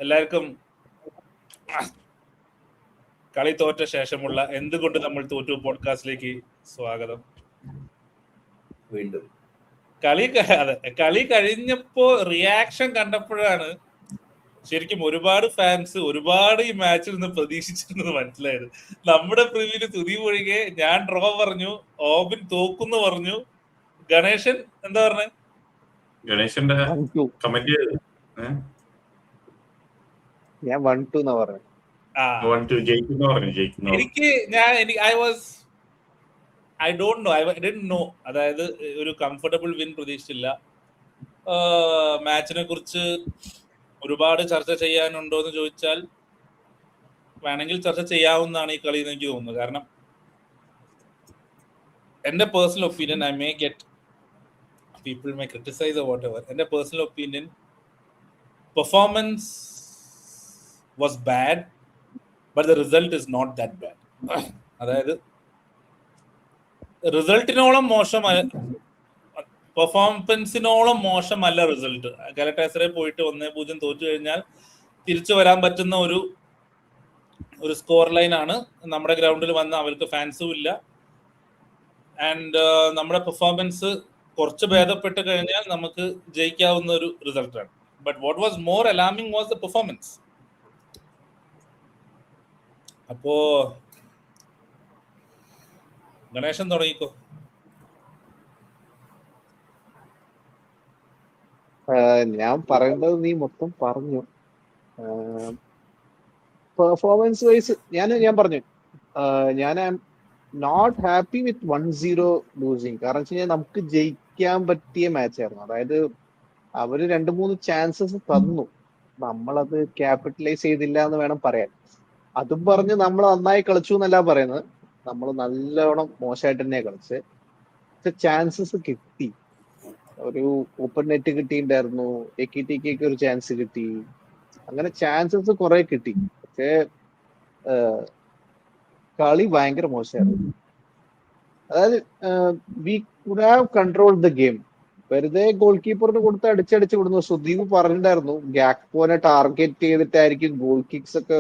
എല്ലാവർക്കും കളി തോറ്റ ശേഷമുള്ള എന്തുകൊണ്ട് നമ്മൾ തോറ്റു പോഡ്കാസ്റ്റിലേക്ക് സ്വാഗതം. വീണ്ടും കളി കഴിഞ്ഞപ്പോ റിയാക്ഷൻ കണ്ടപ്പോഴാണ് ശരിക്കും ഒരുപാട് ഫാൻസ് ഒരുപാട് ഈ മാച്ചിൽ നിന്ന് പ്രതീക്ഷിച്ചിരുന്നത് മനസ്സിലായത്. നമ്മുടെ പ്രിവ്യൂല് തുതി ഒഴികെ ഞാൻ ഡ്രോ പറഞ്ഞു, ഓബിൻ തോക്കുന്നു പറഞ്ഞു, ഗണേശൻ എന്താ പറഞ്ഞേ? ഗണേശന്റെ കമന്റ് ഞാൻ 1-2 എന്നാ പറഞ്ഞു. I don't know, I didn't know. അതായത് ഒരു കംഫർട്ടബിൾ വിൻ പ്രതീക്ഷിച്ചില്ല. മാച്ചിനെ കുറിച്ച് ഒരുപാട് ചർച്ച ചെയ്യാനുണ്ടോ എന്ന് ചോദിച്ചാൽ വേണമെങ്കിൽ ചർച്ച ചെയ്യാവുന്നതാണ് ഈ കളി എന്ന് എനിക്ക് തോന്നുന്നത്. കാരണം എന്റെ personal opinion, I may get people may criticize or whatever, and the personal opinion, performance was bad but the result is not that bad. അതായത് റിസൾട്ടിനോളം പെർഫോമൻസിനോളം മോശമല്ല റിസൾട്ട്. ഗാലറ്റാസറേ പോയിട്ട് 1-0 തോറ്റു കഴിഞ്ഞാൽ തിരിച്ചു വരാൻ പറ്റുന്ന ഒരു സ്കോർ ലൈൻ ആണ്. നമ്മുടെ ഗ്രൗണ്ടിൽ വന്ന അവർക്ക് ഫാൻസും ഇല്ല, ആൻഡ് നമ്മുടെ പെർഫോമൻസ് കുറച്ച് ഭേദപ്പെട്ട് കഴിഞ്ഞാൽ നമുക്ക് ജയിക്കാവുന്ന ഒരു റിസൾട്ടാണ്. But what was more alarming was the performance. അപ്പോ ഗണേശൻ തുടങ്ങിക്കോ. ഞാൻ പറയേണ്ടത് നീ മൊത്തം പറഞ്ഞു. പെർഫോമൻസ് വൈസ് ഞാൻ പറഞ്ഞു, ഞാൻ നോട്ട് ഹാപ്പി വിത്ത് 1-0 ലൂസിങ്. കാരണം വെച്ച് കഴിഞ്ഞാൽ നമുക്ക് ജയിക്കാൻ പറ്റിയ മാച്ച് ആയിരുന്നു. അതായത് അവര് 2-3 ചാൻസസ് തന്നു, നമ്മളത് ക്യാപിറ്റലൈസ് ചെയ്തില്ല എന്ന് വേണം പറയാൻ. അതും പറഞ്ഞ് നമ്മൾ നന്നായി കളിച്ചു എന്നല്ല പറയുന്നത്, നമ്മൾ നല്ലോണം മോശമായിട്ട് തന്നെ കളിച്ച്. പക്ഷെ ചാൻസസ് കിട്ടി. ഒരു ഓപ്പൺ നെറ്റ് കിട്ടിയിട്ടുണ്ടായിരുന്നു, എക്കിറ്റിക്ക് ഒരു ചാൻസ് കിട്ടി, അങ്ങനെ ചാൻസസ് കുറെ കിട്ടി. പക്ഷേ കളി ഭയങ്കര മോശമായിരുന്നു. അതായത് we could have control the game. വെറുതെ ഗോൾ കീപ്പറിന് കൊടുത്ത് അടിച്ചടിച്ച് വിടുന്നു. സുദീപ് പറഞ്ഞിട്ടുണ്ടായിരുന്നു ഗാക്പോനെ ടാർഗറ്റ് ചെയ്തിട്ടായിരിക്കും ഗോൾ കിക്സ് ഒക്കെ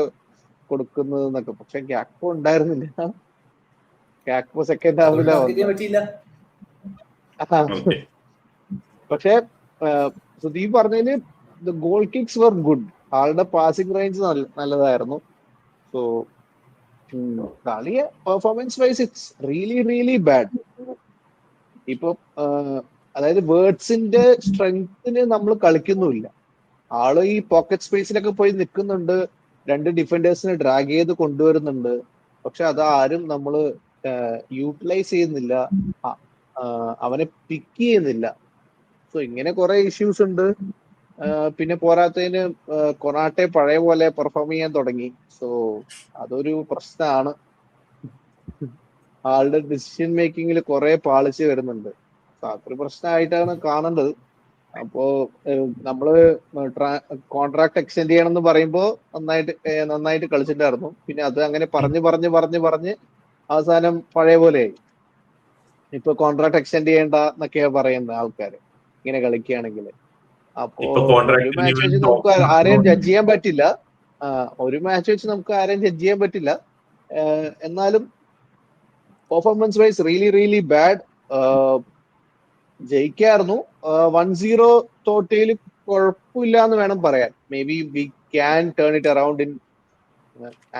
കൊടുക്കുന്നത് എന്നൊക്കെ. പക്ഷെ ഗാക്പോ ഉണ്ടായിരുന്നില്ല. ഗാക്പോ സെക്കൻഡ് ഹാഫിലാ വന്നത്. പക്ഷെ സുദീപ് പറഞ്ഞതിന് the goal kicks were good. ആളുടെ പാസിംഗ് റേഞ്ച് നല്ലതായിരുന്നു. സോ കളിയെ performance wise it's really bad. ഇപ്പൊ അതായത് വേർഡ്സിന്റെ സ്ട്രെങ്ത്തിന് നമ്മൾ കളിക്കുന്നുമില്ല. ആള് ഈ പോക്കറ്റ് സ്പേസിലൊക്കെ പോയി നിൽക്കുന്നുണ്ട്, 2 ഡിഫൻഡേഴ്സിനെ ഡ്രാഗ് ചെയ്ത് കൊണ്ടുവരുന്നുണ്ട്. പക്ഷെ അതാരും നമ്മള് യൂട്ടിലൈസ് ചെയ്യുന്നില്ല, അവനെ പിക്ക് ചെയ്യുന്നില്ല. സോ ഇങ്ങനെ കുറെ ഇഷ്യൂസ് ഉണ്ട്. പിന്നെ പോരാത്തതിന് കൊനാട്ടെ പഴയ പോലെ പെർഫോം ചെയ്യാൻ തുടങ്ങി. സോ അതൊരു പ്രശ്നമാണ്. ആളുടെ ഡിസിഷൻ മേക്കിങ്ങിൽ കുറെ പാളിച്ച് വരുന്നുണ്ട്. അതൊരു പ്രശ്നമായിട്ടാണ് കാണേണ്ടത്. അപ്പോ നമ്മള് കോൺട്രാക്ട് എക്സ്റ്റെൻഡ് ചെയ്യണം എന്ന് പറയുമ്പോ നന്നായിട്ട് കളിച്ചിട്ടായിരുന്നു. പിന്നെ അത് അങ്ങനെ പറഞ്ഞ് അവസാനം പഴയ പോലെയായി. ഇപ്പൊ കോൺട്രാക്ട് എക്സ്റ്റെൻഡ് ചെയ്യേണ്ട എന്നൊക്കെയാ പറയുന്നത് ആൾക്കാര് ഇങ്ങനെ കളിക്കുകയാണെങ്കിൽ. അപ്പോ ഒരു മാച്ച് വെച്ച് നമുക്ക് ആരെയും ജഡ്ജ് ചെയ്യാൻ പറ്റില്ല. എന്നാലും പെർഫോമൻസ് വൈസ് റിയലി ബാഡ്. ജയിക്കായിരുന്നു. 1-0 തോറ്റയിൽ കുഴപ്പമില്ല എന്ന് വേണം പറയാൻ. Maybe we can turn it around in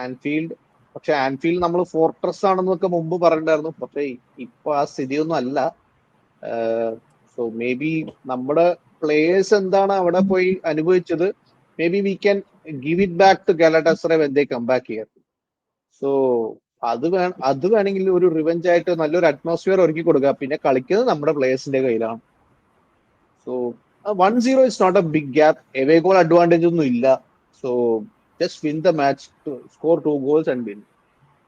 Anfield. പക്ഷെ ആൻഫീൽഡ് നമ്മൾ ഫോർട്രസ് ആണെന്നൊക്കെ മുമ്പ് പറഞ്ഞിട്ടുണ്ടായിരുന്നു. പക്ഷെ ഇപ്പൊ ആ സ്ഥിതിയൊന്നും അല്ല. സോ മേ ബി നമ്മുടെ പ്ലേയേഴ്സ് എന്താണ് അവിടെ പോയി അനുഭവിച്ചത്, maybe we can give it back to Galatasaray when they come back here. So അത് വേണമെങ്കിൽ ഒരു റിവെഞ്ച് ആയിട്ട് നല്ലൊരു അറ്റ്മോസ്ഫിയർ ഒരുക്കി കൊടുക്കുക. പിന്നെ കളിക്കുന്നത് നമ്മുടെ പ്ലേയേഴ്സിന്റെ കയ്യിലാണ്. So 1-0 is not a big gap. Away goal advantage ഒന്നും ഇല്ല. So just win the match, score 2 goals and win.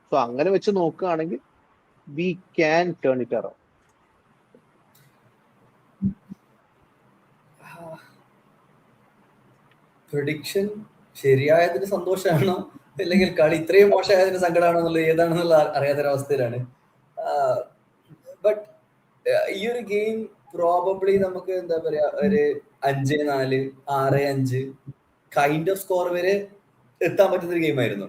So അങ്ങനെ വെച്ച് നോക്കുകയാണെങ്കിൽ we can turn it around. Prediction ശരിയായതിന് സന്തോഷമാണോ അല്ലെങ്കിൽ കളി ഇത്രയും മോശമായതിന് സങ്കടമാണോ എന്നുള്ളത് ഏതാണെന്നുള്ള അറിയാത്തൊരവസ്ഥയിലാണ്. ബട്ട് ഈ ഒരു ഗെയിം പ്രോബബ്ലി നമുക്ക് എന്താ പറയാ ഒരു 5-4, 6-5 കൈൻഡ് ഓഫ് സ്കോർ വരെ എത്താൻ പറ്റുന്ന ഒരു ഗെയിമായിരുന്നു.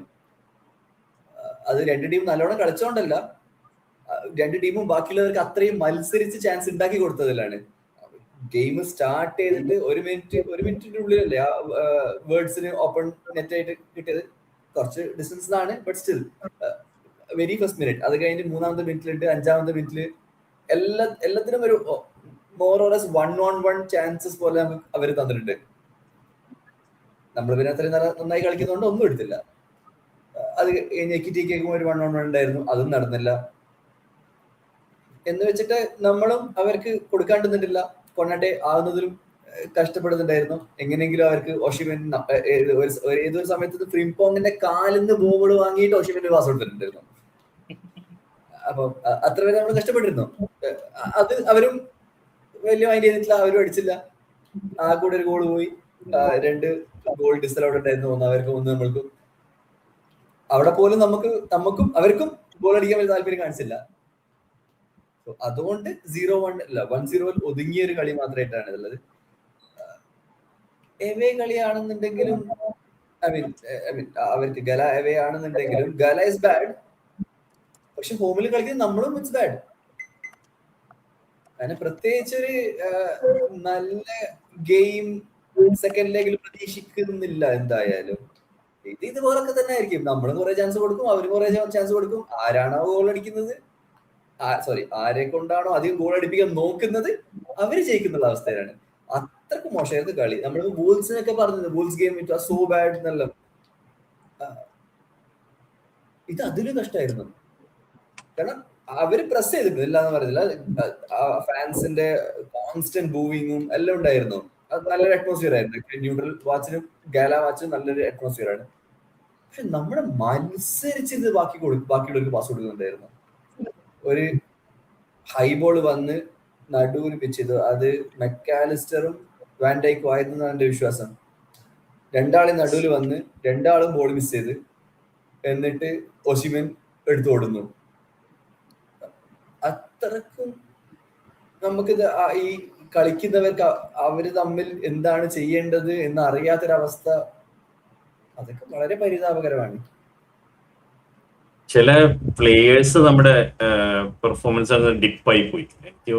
അത് രണ്ട് ടീം നല്ലോണം കളിച്ചോണ്ടല്ല, രണ്ട് ടീമും ബാക്കിയുള്ളവർക്ക് അത്രയും മത്സരിച്ച് ചാൻസ് ഉണ്ടാക്കി കൊടുത്തതിലാണ്. ഗെയിം സ്റ്റാർട്ട് ചെയ്തിട്ട് ഒരു മിനിറ്റിനുള്ളിലല്ലേ ആ വേർഡ്സിന് ഓപ്പൺ നെറ്റ് ആയിട്ട് കിട്ടിയത്. കുറച്ച് ഡിസ്റ്റൻസിലാണ്, but still very first minute. അത് കഴിഞ്ഞ് 3ാമത്തെ മിനിറ്റിലിട്ട് 5ാമത്തെ മിനിറ്റില് എല്ലാത്തിനും ഒരു more or less 1-on-1 chances പോലെ നമുക്ക് അവർ തന്നിട്ടുണ്ട്. നമ്മൾ പിന്നെ അത്രയും നന്നായി കളിക്കുന്നതുകൊണ്ട് ഒന്നും എടുത്തില്ല. അത് ഞെക്കിറ്റേക്കും ഒരു 1-on-1 ഉണ്ടായിരുന്നു, അതും നടന്നില്ല. എന്ന് വെച്ചിട്ട് നമ്മളും അവർക്ക് കൊടുക്കാണ്ടിരുന്നിട്ടില്ല. കൊണ്ടാട്ടെ ആവുന്നതിലും കഷ്ടപ്പെടുന്നുണ്ടായിരുന്നു. എങ്ങനെയെങ്കിലും അവർക്ക് ഓഷിമൻ ഏതൊരു സമയത്ത് ഫ്രിംപോങ്ങിന്റെ കാലിന്ന് ബോൾ വാങ്ങിയിട്ട് ഓഷിമന് പാസ് കൊടുത്തിട്ടുണ്ടായിരുന്നു. അപ്പൊ അത്ര വരെ നമ്മൾ കഷ്ടപ്പെട്ടിരുന്നു. അത് അവരും വലിയ മൈൻഡ് ചെയ്തിട്ടില്ല, അവരും അടിച്ചില്ല. ആ കൂടെ ഒരു ഗോൾ പോയി, 2 ഗോൾ ഡിസലൗഡ് ഉണ്ടായിരുന്നു, അവർക്ക് 1 നമ്മൾക്കും. അവിടെ പോലും നമുക്കും അവർക്കും ഗോൾ അടിക്കാൻ വലിയ താല്പര്യം കാണിച്ചില്ല. അതുകൊണ്ട് 0-1 അല്ല 1-0 ഒതുങ്ങിയ ഒരു കളി മാത്രമായിട്ടാണ് ഉള്ളത്. എവേ കളിയാണെന്നുണ്ടെങ്കിലും ഐ മീൻ അവർക്ക് ഗല എവേ ആണെന്നുണ്ടെങ്കിലും ഗല ഇസ് ബാഡ്. പക്ഷെ ഹോമിൽ കളിക്കുന്നത് നമ്മളും ഇറ്റ്സ് ബാഡ്. അതിന് പ്രത്യേകിച്ചൊരു നല്ല ഗെയിം സെക്കൻഡ് ലെഗിൽ പ്രതീക്ഷിക്കുന്നില്ല. എന്തായാലും ഇതുപോലൊക്കെ തന്നെ ആയിരിക്കും. നമ്മളും കുറെ ചാൻസ് കൊടുക്കും, അവരും കുറെ ചാൻസ് കൊടുക്കും. ആരാണോ ഗോൾ അടിക്കുന്നത്, ആരെ കൊണ്ടാണോ അധികം ഗോൾ അടിപ്പിക്കാൻ നോക്കുന്നത് അവര് ജയിക്കുന്നുള്ള അവസ്ഥയിലാണ്. അത്രക്ക് മോശമായിരുന്നു കളി. നമ്മൾ വൂൾസിനൊക്കെ പറഞ്ഞത് wools game it was so bad എന്നല്ല, ഇത് അതിലും കഷ്ടമായിരുന്നു. കാരണം അവര് പ്രസ് ചെയ്തിട്ടുണ്ട്, ഇല്ലാന്ന് പറയുന്നില്ല. ഫാൻസിന്റെ കോൺസ്റ്റന്റ് ബൂവിങ്ങും എല്ലാം ഉണ്ടായിരുന്നു. അത് നല്ലൊരു അറ്റ്മോസ്ഫിയർ ആയിരുന്നു. ന്യൂട്രൽ വാച്ചിനും ഗാല വാച്ചിനും നല്ലൊരു അറ്റ്മോസ്ഫിയർ ആണ്. പക്ഷെ നമ്മുടെ മത്സരിച്ചിരുന്ന് ബാക്കിയുള്ളവർക്ക് പാസ് കൊടുക്കുന്നുണ്ടായിരുന്നു. ഒരു ഹൈ ബോൾ വന്ന് നടുവിൽ പിച്ച് ചെയ്തു, അത് മെക്കാലിസ്റ്ററും വാൻഡൈക്കും ആയിരുന്നു എന്റെ വിശ്വാസം. 2 ആളും നടുവിൽ വന്ന് 2 ആളും ബോൾ മിസ് ചെയ്ത്, എന്നിട്ട് ഓഷിമൻ എടുത്തു ഓടുന്നു. അത്രക്കും നമുക്കിത് ഈ കളിക്കുന്നവർക്ക് അവര് തമ്മിൽ എന്താണ് ചെയ്യേണ്ടത് എന്ന് അറിയാത്തൊരവസ്ഥ, അതൊക്കെ വളരെ പരിതാപകരമാണ്. ചില പ്ലേയേഴ്സ് നമ്മുടെ പെർഫോമൻസ് ഡിപ്പായി പോയി. എനിക്ക്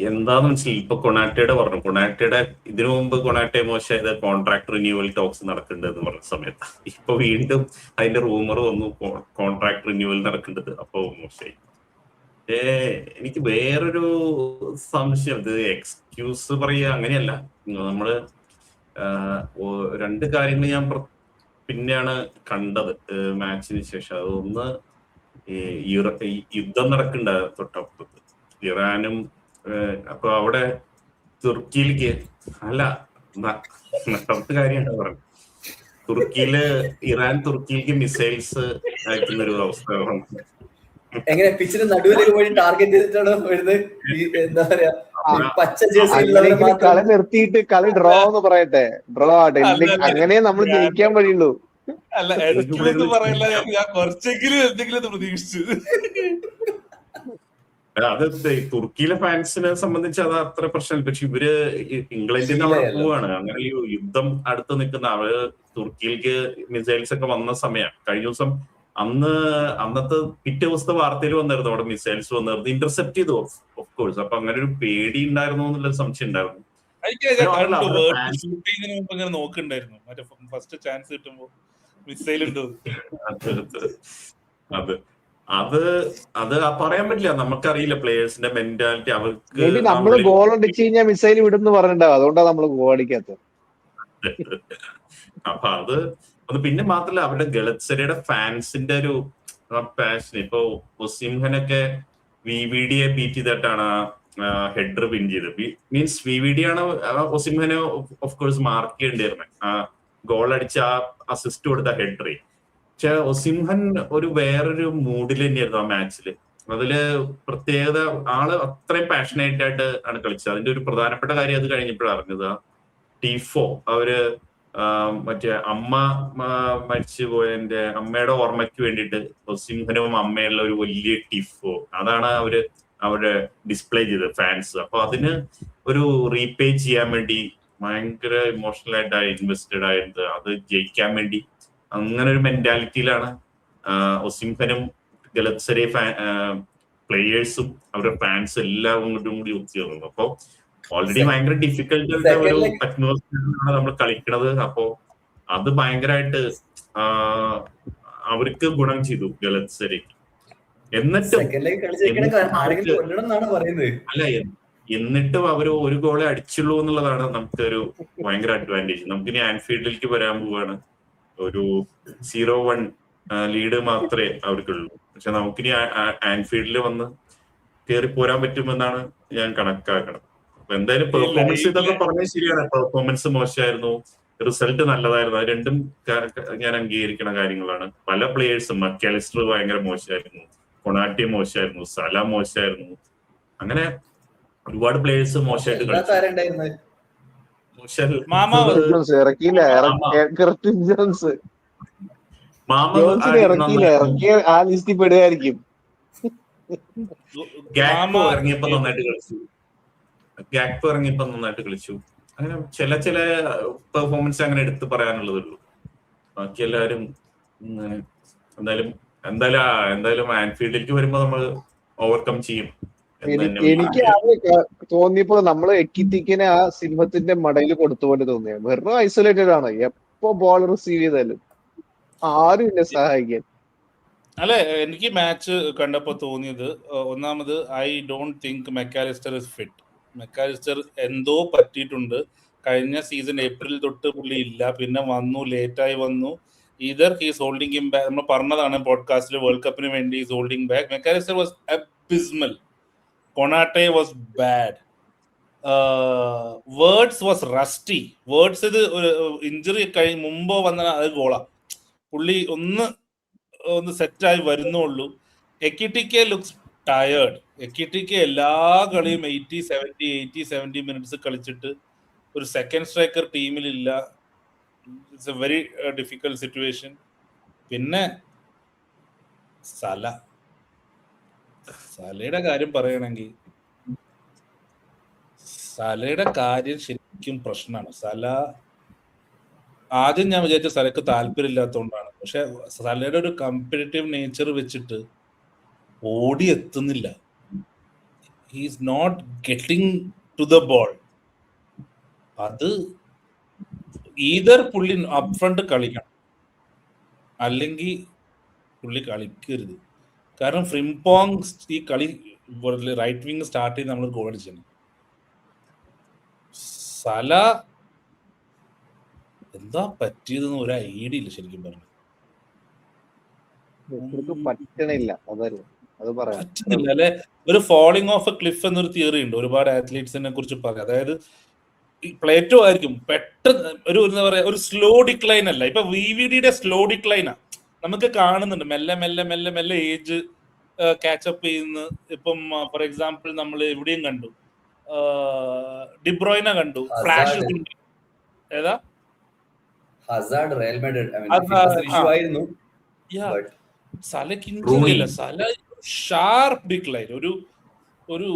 എന്താന്ന് മനസ്സിലായി. ഇപ്പൊ കൊണാറ്റയുടെ പറഞ്ഞു, കൊണാറ്റയുടെ ഇതിനു മുമ്പ് കൊണാറ്റെ മോശമായത് കോൺട്രാക്ട് റിന്യൂവൽ ടോക്സ് നടക്കേണ്ടത് പറഞ്ഞ സമയത്ത് ഇപ്പൊ വീണ്ടും അതിന്റെ റൂമർ വന്നു കോൺട്രാക്ട് റിന്യൂവൽ നടക്കേണ്ടത്, അപ്പൊ മോശമായി. എനിക്ക് വേറൊരു സംശയം, ഇത് എക്സ്ക്യൂസ് പറയുക അങ്ങനെയല്ല. നമ്മള് 2 കാര്യങ്ങൾ ഞാൻ പിന്നെയാണ് കണ്ടത് മാച്ചിന് ശേഷം. അതൊന്ന് യുദ്ധം നടക്കണ്ട തൊട്ടപ്പുറത്ത് ഇറാനും, അപ്പൊ അവിടെ തുർക്കിയിലേക്ക് അല്ല നടത്ത കാര്യമാണ് പറഞ്ഞത്. ഇറാൻ തുർക്കിയിലേക്ക് മിസൈൽസ് അയക്കുന്ന ഒരു അവസ്ഥ. എങ്ങനെ പിച്ചിന് നടുവിലേക്ക് പോയി ടാർഗറ്റ് ചെയ്തിട്ടാണോ വരുന്നത്? എന്താ പറയാ, പച്ച ജേഴ്സിയിലുള്ള കളി നിർത്തിയിട്ട് കളി ഡ്രോ എന്ന് പറയട്ടെ, ഡ്രോ ആട്ടെ, അങ്ങനെ നമ്മൾ ജയിക്കാൻ വഴിയുള്ളൂ. അല്ല എക്സ്ക്യൂസ് പറയില്ല, ഞാൻ കുറച്ചെങ്കിലും എന്തെങ്കിലും പ്രതീക്ഷിച്ചു. അത് തുർക്കിയിലെ ഫാൻസിനെ സംബന്ധിച്ച് അത് അത്ര പ്രശ്നമില്ല. പക്ഷെ ഇവര് ഇംഗ്ലണ്ടിൽ നിന്ന് അവിടെ പോവാണ്. അങ്ങനെ ഈ യുദ്ധം അടുത്ത് നിൽക്കുന്ന അവര് തുർക്കിയിലേക്ക് മിസൈൽസ് ഒക്കെ വന്ന സമയം കഴിഞ്ഞ ദിവസം, അന്നത്തെ പിറ്റേ ദിവസത്തെ വാർത്തയിൽ വന്നായിരുന്നു അവിടെ മിസൈൽസ് വന്നിരുന്നു, ഇന്റർസെപ്റ്റ് ചെയ്തു ഓഫ് കോഴ്സ്. അപ്പൊ അങ്ങനെ ഒരു പേടി ഉണ്ടായിരുന്നു എന്നുള്ളൊരു സംശയം ഉണ്ടായിരുന്നു. നോക്കുന്നുണ്ടായിരുന്നു മറ്റേ ഫസ്റ്റ് ചാൻസ് കിട്ടുമ്പോ മിസൈൽ ഉണ്ടോ. അത് പറയാൻ പറ്റില്ല, നമുക്കറിയില്ല പ്ലേയേഴ്സിന്റെ മെന്റാലിറ്റി. അവർക്ക് നമ്മള് ഗോൾ അടിച്ചു കഴിഞ്ഞാൽ മിസൈൽ വിടുന്നു പറഞ്ഞിട്ടുണ്ടാവും, അതുകൊണ്ടാണ് നമ്മള് ഗോൾ അടിക്കാത്തത്. അപ്പൊ അത് പിന്നെ മാത്രല്ല അവരുടെ ഗളത്സരയുടെ ഫാൻസിന്റെ ഒരു പാഷൻ. ഇപ്പൊ ഒസിംഹനൊക്കെ VVDയെ ബീറ്റ് ചെയ്തിട്ടാണ് ഹെഡർ വിൻ ചെയ്തത്. മീൻസ് VVD ആണ് ഒസിംഹനെ ഓഫ് കോഴ്സ് മാർക്ക് ചെയ്യേണ്ടിയിരുന്നത്, ഗോൾ അടിച്ച അസിസ്റ്റ് കൊടുത്ത ഹെഡർ. പക്ഷെ ഒസിംഹൻ ഒരു വേറൊരു മൂഡിൽ തന്നെയായിരുന്നു ആ മാച്ചില്. അതില് പ്രത്യേകത, ആള് അത്രയും പാഷനേറ്റ് ആയിട്ട് ആണ് കളിച്ചത്. അതിന്റെ ഒരു പ്രധാനപ്പെട്ട കാര്യം അത് കഴിഞ്ഞപ്പോഴാണ് അറിഞ്ഞത്. ടീഫോ അവര് മറ്റേ അമ്മ മരിച്ചു പോയതിന്റെ അമ്മയുടെ ഓർമ്മയ്ക്ക് വേണ്ടിയിട്ട് ഒസിംഹനും അമ്മയുള്ള ഒരു വലിയ ടിഫോ, അതാണ് അവര് ഡിസ്പ്ലേ ചെയ്തത് ഫാൻസ്. അപ്പൊ അതിന് ഒരു റീപേ ചെയ്യാൻ വേണ്ടി ഭയങ്കര ഇമോഷണൽ ആയിട്ട് ഇൻവെസ്റ്റഡ് ആയിട്ട് അത് ജയിക്കാൻ വേണ്ടി അങ്ങനെ ഒരു മെന്റാലിറ്റിയിലാണ് ഒസിംഹനും ഗലത്സരെ പ്ലേയേഴ്സും അവരുടെ ഫാൻസും എല്ലാം കൂടി ഒത്തുചേർന്നത്. അപ്പൊ ഓൾറെഡി ഭയങ്കര ഡിഫിക്കൽട്ട് ഒരു അറ്റ്മോസ്ഫിയറിലാണ് നമ്മൾ കളിക്കണത്. അപ്പോ അത് ഭയങ്കരമായിട്ട് അവർക്ക് ഗുണം ചെയ്തു ഗലത്സരയ്ക്ക്. എന്നിട്ടും അല്ല, എന്നിട്ടും അവർ ഒരു ഗോളെ അടിച്ചുള്ളൂ എന്നുള്ളതാണ് നമുക്കൊരു ഭയങ്കര അഡ്വാൻറ്റേജ്. നമുക്കിനി ആൻഫീൽഡിലേക്ക് വരാൻ പോവാണ്. ഒരു 0-1 ലീഡ് മാത്രമേ അവർക്കുള്ളൂ. പക്ഷെ നമുക്കിനി ആൻഫീൽഡിൽ വന്ന് കയറി പോരാൻ പറ്റുമെന്നാണ് ഞാൻ കണക്കാക്കണം. അപ്പൊ എന്തായാലും പെർഫോമൻസ് ഇതൊക്കെ പറഞ്ഞത് ശരിയാണ്. പെർഫോമൻസ് മോശമായിരുന്നു, റിസൾട്ട് നല്ലതായിരുന്നു. അത് രണ്ടും ഞാൻ അംഗീകരിക്കുന്ന കാര്യങ്ങളാണ്. പല പ്ലേയേഴ്സും മക്കാലിസ്റ്റർ ഭയങ്കര മോശമായിരുന്നു, കൊണാട്ടി മോശമായിരുന്നു, സല മോശമായിരുന്നു. അങ്ങനെ ഒരുപാട് പ്ലേയേഴ്സ് മോശമായിട്ട് കളിച്ചു. ഇറങ്ങിയപ്പോ നന്നായിട്ട് കളിച്ചു. അങ്ങനെ ചില പെർഫോമൻസ് അങ്ങനെ എടുത്ത് പറയാനുള്ളതുള്ളൂ. ബാക്കി എല്ലാവരും എന്തായാലും ആൻഫീൽഡിലേക്ക് വരുമ്പോ നമ്മൾ ഓവർകം ചെയ്യും. എനിക്ക് തോന്നിയപ്പോ നമ്മള് എക്കിത്തിക്കിനെ ആ സിംഹത്തിന്റെ മടയിൽ കൊടുത്തുകൊണ്ട് തോന്നിയ വെറും ഐസൊലേറ്റഡ് ആണ്. എപ്പോ ബോൾ റിസീവ് ചെയ്താലും ആരും ഇല്ല സഹായിക്കാൻ. അല്ലെ, എനിക്ക് മാച്ച് കണ്ടപ്പോ തോന്നിയത്, ഒന്നാമത് I don't think Mac Allister is fit. Mac Allister എന്തോ പറ്റിയിട്ടുണ്ട്. കഴിഞ്ഞ സീസൺ ഏപ്രിൽ തൊട്ട് പുള്ളി ഇല്ല, പിന്നെ വന്നു, ലേറ്റായി വന്നു. Either he's holding him back. നമ്മൾ പറഞ്ഞതാണ് പോഡ്കാസ്റ്റിൽ, വേൾഡ് കപ്പിന് വേണ്ടി is holding back. Mac Allister was abysmal. Konate was bad. Wirtz was rusty. Wirtz ഇത് ഒരു ഇഞ്ചുറി മുമ്പോ വന്ന അത് ഗോളാ. പുള്ളി ഒന്ന് സെറ്റായി വരുന്നുള്ളൂ. എക്കിറ്റിക്കെ ലുക്സ് ടയേർഡ്. എക്കിറ്റിക്കെ എല്ലാ കളിയും 80-70 മിനിറ്റ്സ് കളിച്ചിട്ട് ഒരു സെക്കൻഡ് സ്ട്രൈക്കർ ടീമിലില്ല. It's a very difficult situation. പിന്നെ സലയുടെ കാര്യം പറയുകയാണെങ്കിൽ, സലയുടെ കാര്യം ശരിക്കും പ്രശ്നമാണ്. സല ആദ്യം ഞാൻ വിചാരിച്ച സലക്ക് താല്പര്യമില്ലാത്തതുകൊണ്ടാണ്. പക്ഷെ സലയുടെ ഒരു കമ്പറ്റീവ് നേച്ചർ വെച്ചിട്ട് ഓടി എത്തുന്നില്ല. He's not getting to the ball. അത് ഈതർ പുള്ളി അപ് ഫ്രണ്ട് കളിക്കണം, അല്ലെങ്കിൽ പുള്ളി കളിക്കരുത്. കാരണം ഫ്രിംപോങ് ഈ കളി റൈറ്റ് വിങ് സ്റ്റാർട്ട് ചെയ്ത് നമ്മൾ ഗോൾ അടിച്ചാണ്. സല എന്താ പറ്റിയതെന്ന് ഒരു ഐഡിയ ഇല്ല ശരിക്കും പറഞ്ഞു. പറ്റണില്ല, പറ്റുന്നില്ല അല്ലെ. ഒരു ഫോളിങ് ഓഫ് എ ക്ലിഫ് എന്നൊരു തിയറി ഉണ്ട്, ഒരുപാട് ആത്ലീറ്റ്സിനെ കുറിച്ച് പറയാം. അതായത് പ്ലേറ്റോ ആയിരിക്കും പെട്ടെന്ന് എന്താ പറയാ, ഒരു സ്ലോ ഡിക്ലൈൻ അല്ല. ഇപ്പൊ VVDയുടെ സ്ലോ ഡിക്ലൈനാ നമുക്ക് കാണുന്നുണ്ട്. മെല്ലെ ഏജ് കാച്ചപ്പ് ചെയ്യുന്ന. ഇപ്പം ഫോർ എക്സാമ്പിൾ നമ്മൾ എവിടെയും കണ്ടു, ഡിബ്രോയിനെ കണ്ടു, ഫ്ലാഷസ് ഉണ്ട്. ഏതാ സലക്ക് ഇഞ്ചുറി ഇല്ല. സല ഷാർപ്പ് ഡിക്ലൈൻ, ഒരു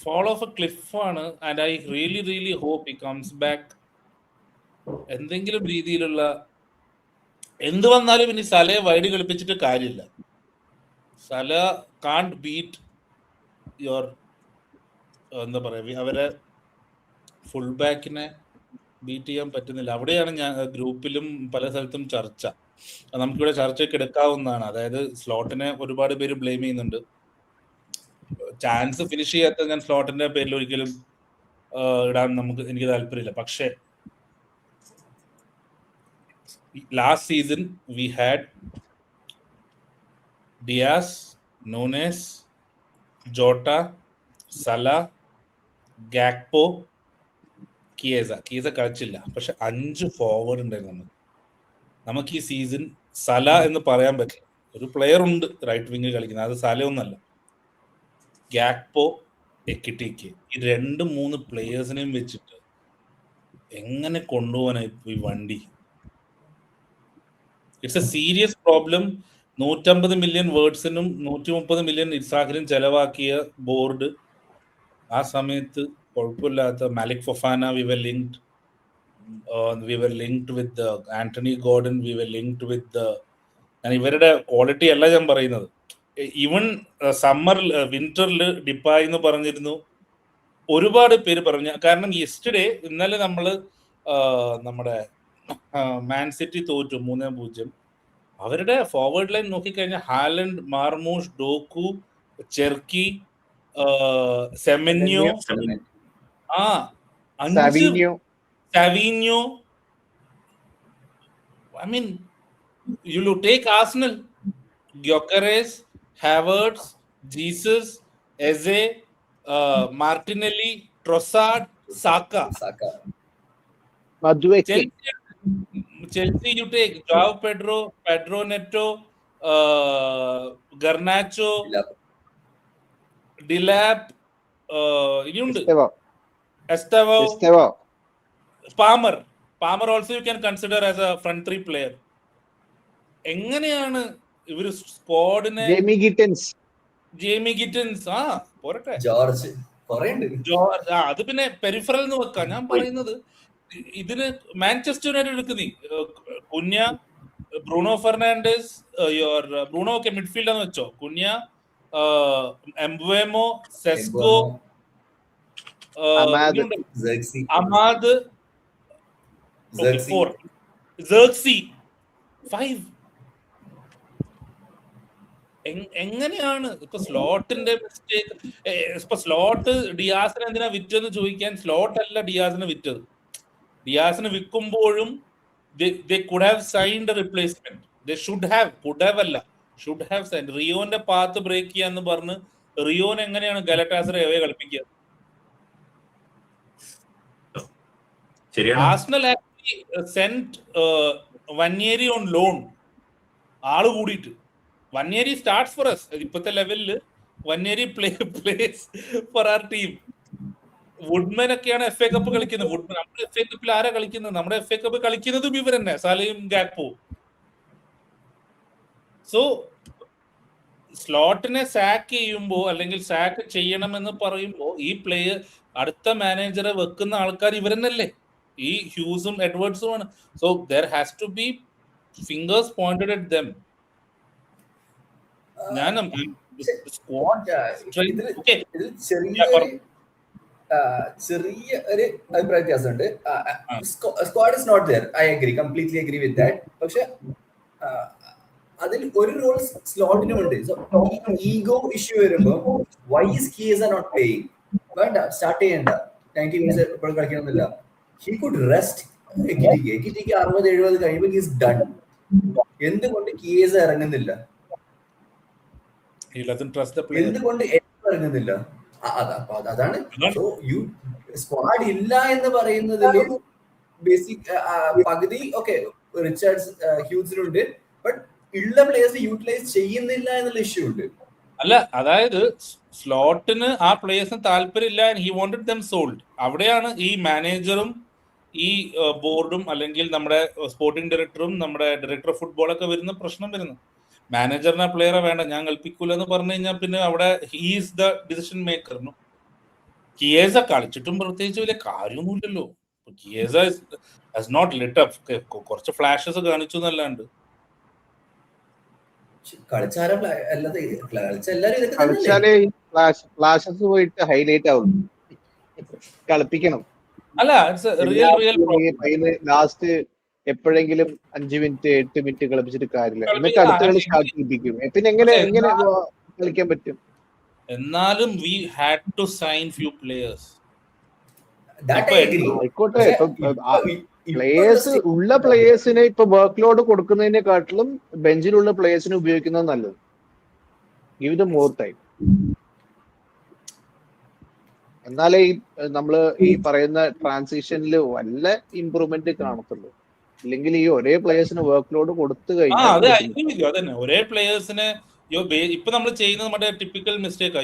fall off a cliff ആണ്. and I really hope he comes back. എന്തെങ്കിലും രീതിയിലുള്ള എന്ത് വന്നാലും ഇനി സലയെ വൈഡ് കളിപ്പിച്ചിട്ട് കാര്യമില്ല. സല കാണ്ട് ബീറ്റ് യുവർ എന്താ പറയാ, അവരെ ഫുൾ ബാക്കിനെ ബീറ്റ് ചെയ്യാൻ പറ്റുന്നില്ല. അവിടെയാണ് ഞാൻ ഗ്രൂപ്പിലും പല സ്ഥലത്തും ചർച്ച. നമുക്കിവിടെ ചർച്ചയ്ക്ക് എടുക്കാവുന്നതാണ്. അതായത് സ്ലോട്ടിനെ ഒരുപാട് പേര് ബ്ലെയിം ചെയ്യുന്നുണ്ട്. ചാൻസ് ഫിനിഷ് ചെയ്യാത്ത ഞാൻ സ്ലോട്ടിന്റെ പേരിൽ ഒരിക്കലും ഇടാൻ എനിക്ക് താല്പര്യമില്ല. പക്ഷേ last season we had Diaz, Nunez, Jota, Salah, Gakpo, Chiesa കളിച്ചില്ല. പക്ഷെ 5 ഫോർവേഡ് ഉണ്ടായിരുന്നു നമുക്ക് ഈ സീസൺ. സല എന്ന് പറയാൻ പറ്റില്ല. ഒരു പ്ലെയർ ഉണ്ട് റൈറ്റ് വിങ് കളിക്കുന്നത്, അത് സല ഒന്നല്ല. ഗാക്പോ, എക്കിറ്റിക്ക്, ഈ 2-3 പ്ലേയേഴ്സിനെയും വെച്ചിട്ട് എങ്ങനെ കൊണ്ടുപോകാനായി ഈ വണ്ടി? It's a serious problem. 150 million വേർഡ്സിനും 130 മില്യൺ ഇസാഖിനും ചെലവാക്കിയ ബോർഡ് ആ സമയത്ത് കുഴപ്പമില്ലാത്ത Malick Fofana we were linked with Anthony Gordon, we were linked with, ഞാൻ ഇവരുടെ ക്വാളിറ്റി അല്ല ഞാൻ പറയുന്നത്. ഈവൻ സമ്മറിൽ വിന്ററിൽ ഡിപ്പായി എന്ന് പറഞ്ഞിരുന്നു, ഒരുപാട് പേര് പറഞ്ഞു. കാരണം ഇന്നലെ നമ്മള് നമ്മുടെ മാൻ സിറ്റി തോറ്റു 3-0. അവരുടെ ഫോർവേഡ് ലൈൻ നോക്കിക്കഴിഞ്ഞാൽ Haaland, Marmoush, Doku, Cherki, Semenyo, Savinho. I mean, you take Arsenal, Gyökeres, Havertz, Jesus, Eze, Martinelli, Trossard, Saka. Chelsea, you take Joao Pedro Neto, Garnacho, Delap, Estevao, Palmer also you can consider as a front three player. എങ്ങനെയാണ് ഇവര് സ്ക്വാഡിനെ? Jamie Gittens പോരട്ടെ, George അത് പിന്നെ peripheral എന്ന് വെക്കാം. ഞാൻ പറയുന്നത് ഇതിന് മാഞ്ചസ്റ്റർ യുണൈറ്റഡ് എടുക്കുന്നീ കുഞ്ഞ, ബ്രൂണോ ഫെർണാണ്ടസ്, ബ്രൂണോ ഒക്കെ മിഡ്ഫീൽഡ് എന്ന് വെച്ചോ, കുഞ്ഞ, എംബുവേമോ, സെസ്കോ, അമാദ്, Xerxes 5. എങ്ങനെയാണ് ഇപ്പൊ സ്ലോട്ടിന്റെ മിസ്റ്റേക്ക്? ഇപ്പൊ സ്ലോട്ട് ഡിയാസിനെ എന്തിനാ വിറ്റെന്ന് ചോദിക്കാൻ, സ്ലോട്ട് അല്ല ഡിയാസിനെ വിറ്റത്. ഡിയാസിന് വിൽക്കുമ്പോഴും they could have signed a replacement. They should have signed. റിയോന്റെ പാത്ത് ബ്രേക്ക് ചെയ്യാന്ന് പറഞ്ഞ് റിയോൻ എങ്ങനെയാണ് ഗലറ്റാസറെ അവയെ കളിപ്പിക്കുക? Arsenal sent Vanieri on loan. ആള് കൂടിയിട്ട് Vanieri starts for us. ഇപ്പോഴത്തെ ലെവലില് Vanieri plays for our team. Woodman ഒക്കെയാണ് FA കപ്പ് കളിക്കുന്നത്. നമ്മുടെ FA കപ്പിൽ ആരാ കളിക്കുന്നത്? നമ്മുടെ FA കപ്പ് കളിക്കുന്നതും ഇവർ തന്നെ, സാലയും ഗാക്പോ. സോ സ്ലോട്ടിനെ സാക്ക് ചെയ്യുമ്പോ അല്ലെങ്കിൽ സാക്ക് ചെയ്യണമെന്ന് പറയുമ്പോ ഈ പ്ലെയർ അടുത്ത മാനേജറെ വെക്കുന്ന ആൾക്കാർ ഇവരെന്നല്ലേ, ഈ ഹ്യൂസും എഡ്വേർഡ്സും ആണ്. So there has to be fingers pointed at them. ചെറിയ ഒരു അഭിപ്രായ വ്യത്യാസമുണ്ട്. Squad is not there, I agree, completely agree with that. പക്ഷെ അതിൽ ഒരു റോൾ സ്ലോട്ടിനുമുണ്ട്. ഈഗോ ഇഷ്യൂ വരുമ്പോ why is Chiesa not playing? വേണ്ട, സ്റ്റാർട്ട് ചെയ്യണ്ട, 90 മിനിറ്റ്സ് എപ്പോഴും കളിക്കണമെന്നില്ല. He could rest Ekitike 60-70 കഴിയുമ്പോൾ he is done. എന്തുകൊണ്ട് കിയേസ ഇറങ്ങുന്നില്ല? He doesn't trust the player. എന്തുകൊണ്ട് ഇറങ്ങുന്നില്ല? അതാണ്. സോ യു സ്ക്വാഡ് ഇല്ല എന്ന് പറയുന്നതിലും ബേസിക് പകുതി ഓക്കെ റിച്ചാർഡ്സ് ഹ്യൂസിനുണ്ട്, ബട്ട് ഉള്ള പ്ലേയേഴ്സ് യൂട്ടിലൈസ് ചെയ്യുന്നില്ല എന്നുള്ള ഇഷ്യൂ ഉണ്ട്. അല്ല, അതായത് സ്ലോട്ടിന് ആ പ്ലേയേഴ്സിന് താല്പര്യമില്ല, ഹി വാണ്ടഡ് ദം സോൾഡ്. അവിടെയാണ് ഈ മാനേജറും ഈ ബോർഡും അല്ലെങ്കിൽ നമ്മുടെ സ്പോർട്ടിംഗ് ഡയറക്ടറും നമ്മുടെ ഡയറക്ടർ ഓഫ് ഫുട്ബോൾ ഒക്കെ വരുന്ന പ്രശ്നം വരുന്നത്. മാനേജറിനെ പ്ലെയറെ വേണ്ട, ഞാൻ കളിപ്പിക്കൂല എന്ന് പറഞ്ഞു കഴിഞ്ഞാൽ പിന്നെ അവിടെ he is the decision maker. Chiesa കളിച്ചിട്ടും പ്രത്യേകിച്ച് വലിയ കാര്യമൊന്നുമില്ലല്ലോ. Chiesa has not lit up. കുറച്ച് ഫ്ലാഷസ് കാണിച്ചു എന്നല്ലാണ്ട് ഫ്ലാഷസ് പോയിട്ട് ഹൈലൈറ്റ് ആവുള്ളൂ. കളിപ്പിക്കണം. അല്ല, ലാസ്റ്റ് എപ്പോഴെങ്കിലും 5 മിനിറ്റ് 8 മിനിറ്റ് കളിപ്പിച്ചിട്ട് കാര്യമില്ല. എന്നിട്ട് അടുത്ത കളി സ്റ്റാർട്ട് ചെയ്യിപ്പിക്കും. പിന്നെ എങ്ങനെ കളിക്കാൻ പറ്റും? എന്നാലും we had to sign few players. ആയിക്കോട്ടെ, പ്ലേയേഴ്സ് ഉള്ള പ്ലേയേഴ്സിനെ ഇപ്പൊ വർക്ക് ലോഡ് കൊടുക്കുന്നതിനെക്കാട്ടിലും ബെഞ്ചിലുള്ള പ്ലേയേഴ്സിനെ ഉപയോഗിക്കുന്നത് നല്ലത്. Give them more time. എന്നാലേ നമ്മള് ഈ പറയുന്ന ട്രാൻസിഷനിൽ വല്ല ഇമ്പ്രൂവ്മെന്റ് കാണത്തുള്ളൂ. ഇല്ലെങ്കിൽ ഈ ഒരേ പ്ലേയേഴ്സിന് വർക്ക് ലോഡ് കൊടുത്തു കഴിഞ്ഞാൽ അതന്നെ ഒരേ പ്ലേയേഴ്സിനെ ഇപ്പൊ നമ്മൾ ചെയ്യുന്നത് നമ്മുടെ ടിപ്പിക്കൽ മിസ്റ്റേക്ക്.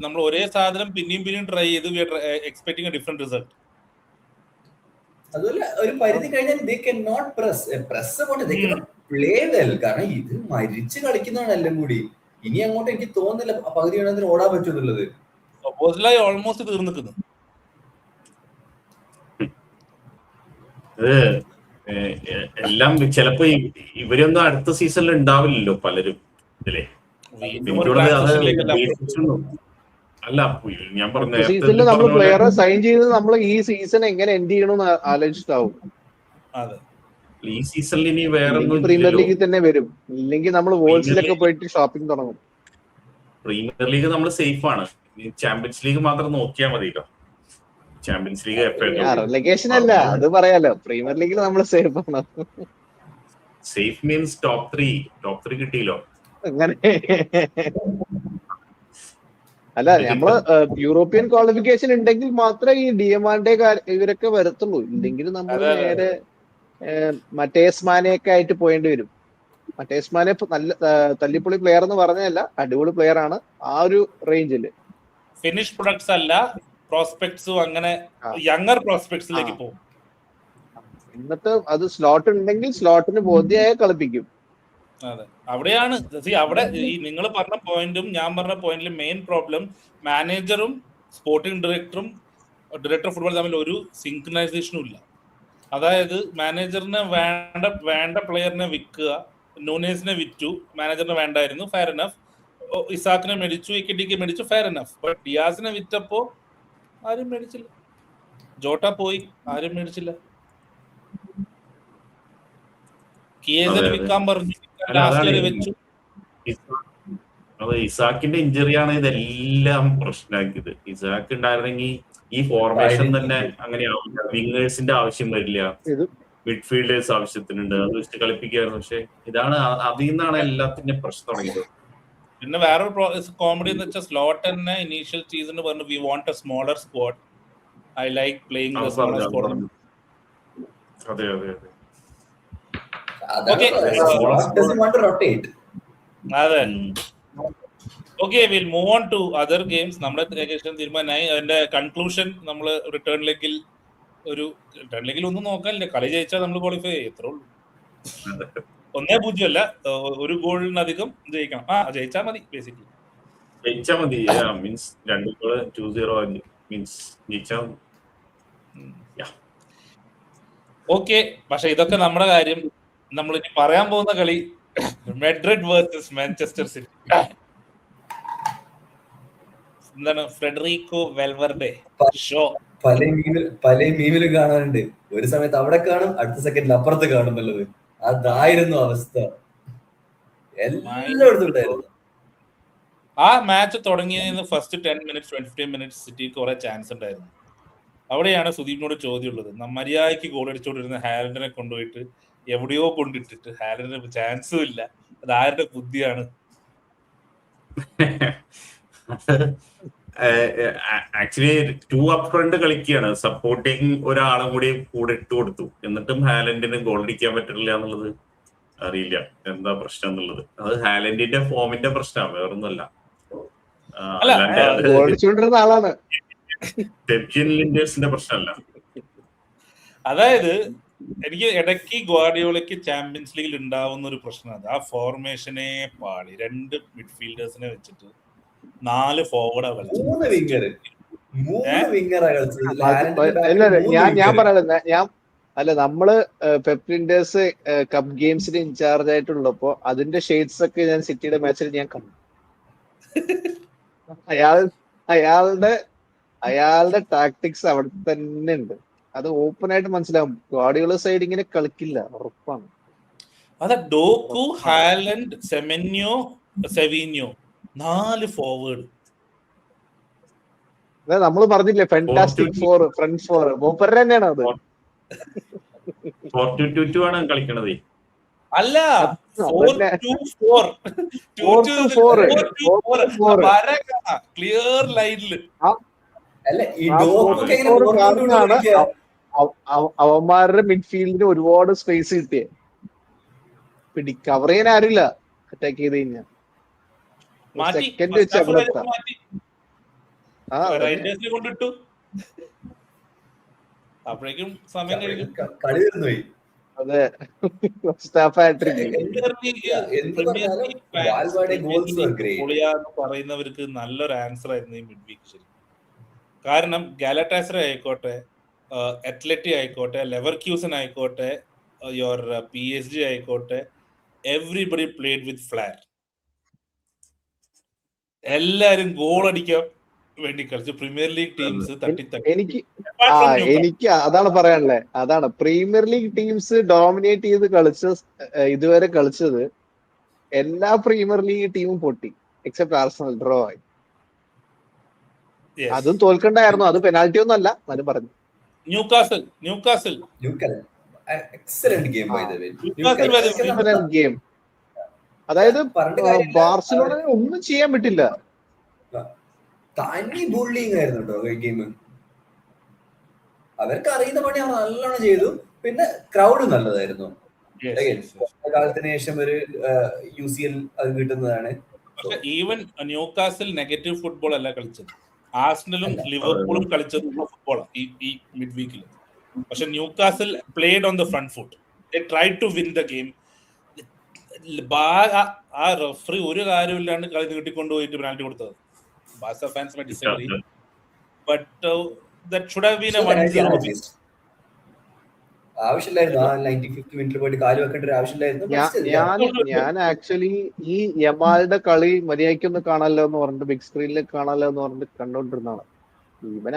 നമ്മൾ ഒരേ സാധനം പിന്നെയും ട്രൈ ചെയ്ത് എക്സ്പെക്ടിങ് ഡിഫറെന്റ് റിസൾട്ട്. അതുപോലെ ഒരു പരിധി കഴിഞ്ഞാൽ they cannot press കൊണ്ട് they cannot play well. കാരണം ഇത് മരിച്ച് കളിക്കുന്നതാണ് എല്ലാം കൂടി. ഇനി അങ്ങോട്ട് എനിക്ക് തോന്നുന്നില്ല പകുതി വേണമെങ്കിൽ ഓടാൻ പറ്റുന്നുള്ളത്. ഓൾമോസ്റ്റ് തീർന്നിക്കുന്നു. അത് എല്ലാം ചിലപ്പോ ഇവരൊന്നും അടുത്ത സീസണിൽ ഉണ്ടാവില്ലല്ലോ പലരും ഇതിലെ. വീണ്ടും ഒരു എനിക്ക് തോന്നുന്നത് അത് ട്രാൻസിഷനിലേക്കല്ല. അല്ല ഞാൻ പറഞ്ഞു അടുത്ത സീസണിൽ നമ്മൾ പ്ലെയറെ സൈൻ ചെയ്ത് നമ്മൾ ഈ സീസൺ എങ്ങനെ എൻഡ് ചെയ്യണമെന്ന് ആലോചിച്ചിട്ടാവും. അതെ, ഈ സീസണിൽ ഇനി വേറെ പ്രീമിയർ ലീഗിൽ തന്നെ വരും, ഇല്ലെങ്കിൽ നമ്മൾ വോൾസിലൊക്കെ പോയിട്ട് ഷോപ്പിംഗ് തുടങ്ങും. പ്രീമിയർ ലീഗ് നമ്മൾ സേഫ് ആണ്. ചാമ്പ്യൻസ് ലീഗ് മാത്രം നോക്കിയാൽ മതിയല്ലോ. ചാമ്പ്യൻസ് ലീഗ് റെലഗേഷൻ അല്ല, അത് പറയാലോ. പ്രീമിയർ ലീഗിൽ നമ്മൾ സേഫ് ആണ്. സേഫ് മീൻസ് ടോപ്പ് ത്രീ കിട്ടിയല്ലോ. അങ്ങനെ അല്ല, നമ്മള് യൂറോപ്യൻ ക്വാളിഫിക്കേഷൻ ഉണ്ടെങ്കിൽ മാത്രമേ ഈ ഡിയമാൻഡെ ഇവരൊക്കെ വരത്തുള്ളൂ. ഇല്ലെങ്കിൽ നമ്മൾ നേരെ മറ്റേസ് മാനെയൊക്കെ ആയിട്ട് പോയേണ്ടി വരും. മറ്റേസ് മാനെ നല്ല തല്ലിപ്പൊളി പ്ലെയർ എന്ന് പറഞ്ഞല്ല, അടിപൊളി പ്ലെയർ ആണ്. ആ ഒരു റേഞ്ചില് ഫിനിഷ് പ്രൊഡക്ട്സ് അല്ല, പ്രോസ്പെക്ട്സും അങ്ങനെ യങ്ങർ പ്രോസ്പെക്ട്സിലേക്ക് പോകും. എന്നിട്ട് അത് സ്ലോട്ട് ഉണ്ടെങ്കിൽ സ്ലോട്ടിന് ബോധ്യമായ കളിപ്പിക്കും. അതെ, അവിടെയാണ് അവിടെ ഈ നിങ്ങൾ പറഞ്ഞ പോയിന്റും ഞാൻ പറഞ്ഞ പോയിന്റിലും മെയിൻ പ്രോബ്ലം മാനേജറും സ്പോർട്ടിംഗ് ഡയറക്ടർ ഫുട്ബോൾ തമ്മിൽ ഒരു സിങ്ക്രണൈസേഷനും ഇല്ല. അതായത് മാനേജറിന് വേണ്ട പ്ലെയറിനെ വിൽക്കുക. നൂനേസിനെ വിറ്റു, മാനേജറിന് വേണ്ടായിരുന്നു, ഫെയർ എനഫ്. ഇസാക്കിനെ മേടിച്ചു, ഇക്കറ്റിക്ക് മേടിച്ചു, ഫെയർ എനഫ്. ബട്ട് ഡിയാസിനെ വിറ്റപ്പോ ആരും മേടിച്ചില്ല. ജോട്ട പോയി, ആരും മേടിച്ചില്ല. കിയേസിനെ വിൽക്കാൻ പറഞ്ഞു, വെച്ചു. ഇസാക്കിന്റെ ഇഞ്ചറിയാണ് ഇതെല്ലാം പ്രശ്നമാക്കിയത്. ഇസാക്ക് ഉണ്ടായിരുന്നെങ്കിൽ ഈ ഫോർമേഷൻ തന്നെ അങ്ങനെയാവില്ല. വിങ്ങേഴ്സിന്റെ ആവശ്യം വരില്ല, മിഡ്ഫീൽഡേഴ്സ് ആവശ്യത്തിനുണ്ട്, അത് വെച്ച് കളിപ്പിക്കായിരുന്നു. പക്ഷെ ഇതാണ് അതിൽ നിന്നാണ് എല്ലാത്തിന്റെയും പ്രശ്നം തുടങ്ങിയത്. പിന്നെ വേറൊരു കോമഡി എന്ന് വെച്ചാൽ സ്ലോട്ട് തന്നെ ഇനീഷ്യൽ സീസണിൽ പറഞ്ഞു we want a smaller squad, I like playing the smaller squad. അതെ അതെ അതെ. അതെ, okay, will move on to other games. നമ്മുടെ ഏകദേശം തീരുമാനമായി. അതിന്റെ കൺക്ലൂഷൻ നമ്മൾ റിട്ടേൺ ലെഗിൽ ഒന്നും നോക്കാനില്ല. കളി ജയിച്ചാൽ നമ്മൾ ക്വാളിഫൈ ചെയ്യും, എത്രേ ഉള്ളൂ. 1-0 അല്ല, ഒരു ഗോളിനധികം ജയിക്കണം. ജയിച്ചാൽ മതി, ബേസിക്കലി ജയിച്ചാൽ മതി. മീൻസ് 2 ഗോൾ 2-0 മീൻസ് ജയിച്ചാൽ മതി. ഓക്കെ. പക്ഷെ ഇതൊക്കെ നമ്മുടെ കാര്യം. നമ്മൾ ഇനി പറയാൻ പോകുന്ന കളി മാഡ്രിഡ് വേഴ്സസ് മാഞ്ചസ്റ്റർ സിറ്റി. എന്താണ് ഫെഡറിക്കോ വാൽവേർഡെ ഷോ. പല മീമിലും കാണാറുണ്ട്. ഒരു സമയത്ത് അവിടെ കാണും, അടുത്ത സെക്കൻഡിൽ അപ്പുറത്ത് കാണും എന്നുള്ളത്. അതായിരുന്നു അവസ്ഥ എല്ലായിടത്തും ഉണ്ടായിരുന്നു. ആ മാച്ച് തുടങ്ങിയതിന് ഫസ്റ്റ് 10 മിനിറ്റ്സ് 15 മിനിറ്റ്സ് സിറ്റി കുറെ ചാൻസ് ഉണ്ടായിരുന്നു. അവിടെയാണ് സുദീപിനോട് ചോദ്യമുള്ളത്. മര്യാദയ്ക്ക് ഗോൾ അടിച്ചുകൊണ്ടിരുന്ന ഹാലൻഡിനെ കൊണ്ടുപോയിട്ട് എവിടെയോ കൊണ്ടിട്ടിട്ട് ഹാലൻഡിന് ചാൻസും ഇല്ല. അത് ആരുടെ ബുദ്ധിയാണ്? ആക്ച്വലി 2 അപ്പ് ഫ്രണ്ട് കളിക്കുകയാണ്. സപ്പോർട്ടിങ് ഒരാളും കൂടി കൂടെ ഇട്ട് കൊടുത്തു. എന്നിട്ടും ഹാലൻഡിന് ഗോൾ അടിക്കാൻ പറ്റില്ല എന്നുള്ളത് അറിയില്ല എന്താ പ്രശ്നം എന്നുള്ളത്. അത് ഹാലൻഡിന്റെ ഫോമിന്റെ പ്രശ്നമാണ്, വേറൊന്നുമല്ല. ലിൻഡേഴ്സിന്റെ പ്രശ്നമല്ല. അതായത് എനിക്ക് ഇടയ്ക്ക് ഗ്വാർഡിയോളയ്ക്ക് ചാമ്പ്യൻസ് ലീഗിൽ ഉണ്ടാവുന്ന ഒരു പ്രശ്നമാണ് ആ ഫോർമേഷനെ പാളി. 2 മിഡ്ഫീൽഡേഴ്സിനെ വെച്ചിട്ട് 4 ഫോർവേഡാ കളിച്ചത്. ഞാൻ പറയണത് നമ്മള് പെപ്ലിൻഡേഴ്സ് കപ്പ് ഗെയിംസിന് ഇൻചാർജ് ആയിട്ടുള്ളപ്പോ അതിന്റെ ഷെയ്ഡ്സ് ഒക്കെ ഞാൻ സിറ്റിയുടെ മാച്ചിൽ ഞാൻ കണ്ടു. അയാളുടെ ടാക്ടിക്സ് അവിടെ തന്നെ ഉണ്ട്. അത് ഓപ്പൺ ആയിട്ട് മനസ്സിലാവും. ഗാർഡിയോള സൈഡ് ഇങ്ങനെ കളിക്കില്ല, ഉറപ്പാണ്. അതെ, ഡോക്കു, ഹാലൻഡ്, സെമെന്യോ, സെവിന്യോ 4 ഫോർവേഡ്. നമ്മള് പറഞ്ഞില്ലേ ഫാന്റാസ്റ്റിക് ഫോർ, ഫ്രണ്ട് ഫോർ മൂപ്പരുടെ തന്നെയാണ് അത്. 4-2-2 ആണ് കളിക്കണത്. അല്ല, 4-2-4 ക്ലിയർ ലൈനില്. അവന്മാരുടെ മിഡ്ഫീൽഡിന് ഒരുപാട് സ്പേസ് കിട്ടിയ കവർ ചെയ്യാൻ ആരില്ല. അറ്റാക്ക് ചെയ്ത് കഴിഞ്ഞാൽ സെക്കൻഡ് വെച്ച് കൊണ്ടിട്ടു. അപ്പോഴേക്കും സമയം കഴിഞ്ഞു. അതെ, പറയുന്നവർക്ക് നല്ലൊരു ആൻസർ ആയിരുന്നു ഈ മിഡ് വീക്ക്. ശരി, കാരണം ഗാലറ്റാസറ ആയിക്കോട്ടെ, അത്ലറ്റി ആയിക്കോട്ടെ, ലെവർക്യൂസൻ ആയിക്കോട്ടെ, യുവർ PSG ആയിക്കോട്ടെ, എവ്രിബഡി പ്ലേഡ് വിത്ത് ഫ്ലാർ. എല്ലാരും ഗോൾ അടിക്കാൻ വേണ്ടി കളിച്ചു. പ്രീമിയർ ലീഗ് ടീംസ് എനിക്ക് അതാണ് പറയാനുള്ളത്. അതാണ് പ്രീമിയർ ലീഗ് ടീംസ് ഡോമിനേറ്റ് ചെയ്ത് ഇതുവരെ കളിച്ചത് എല്ലാ പ്രീമിയർ ലീഗ് ടീമും പൊട്ടി, എക്സെപ്റ്റ് ആർസണൽ ഡ്രോ ആയി. അതും തോൽക്കണ്ടായിരുന്നു. അത് പെനാൽറ്റി ഒന്നും അല്ല, എന്നാലും പറഞ്ഞു. Newcastle excellent game by the way. Game, അതായത് ബാർസലോണ ഒന്നും ചെയ്യാൻ പറ്റില്ല. തനി ബുള്ളിങ് ആയിരുന്നു കേട്ടോ ഈ ഗെയിം. അവർക്ക് അറിയുന്ന പണി അവർ നല്ലോണം ചെയ്തു. പിന്നെ ക്രൗഡ് നല്ലതായിരുന്നു. കാലത്തിന് ശേഷം ഒരു UCL അത് കിട്ടുന്നതാണ്. ഈവൻ ന്യൂകാസിൽ നെഗറ്റീവ് ഫുട്ബോൾ അല്ല കളിച്ചത്. ആർസണലും ലിവർപൂളും കളിച്ചത് ഫുട്ബോളാണ് ഈ മിഡ് വീക്കിൽ. പക്ഷെ Newcastle played on the front foot. They try to win the game. ആ റെഫറി ഒരു കാര്യമില്ലാണ്ട് കളി നീട്ടിക്കൊണ്ടുപോയിട്ട് പെനാൽറ്റി കൊടുത്തത്. Barca fans may disagree, but that should have been a 1-0. ആവശ്യമില്ലായിരുന്നു ആ 95th മിനിറ്റിൽ പോയിട്ട് കാല് വെക്കേണ്ട ഒരു ആവശ്യമില്ലായിരുന്നു. ഞാൻ ആക്ച്വലി ഈ യമാലിന്റെ കളി മര്യാദയ്ക്കൊന്ന് കാണാമല്ലോ എന്ന് പറഞ്ഞിട്ട്, ബിഗ് സ്ക്രീനിൽ കാണാമല്ലോ എന്ന് പറഞ്ഞിട്ട് കണ്ടോണ്ടിരുന്നതാണ്. ഇവൻ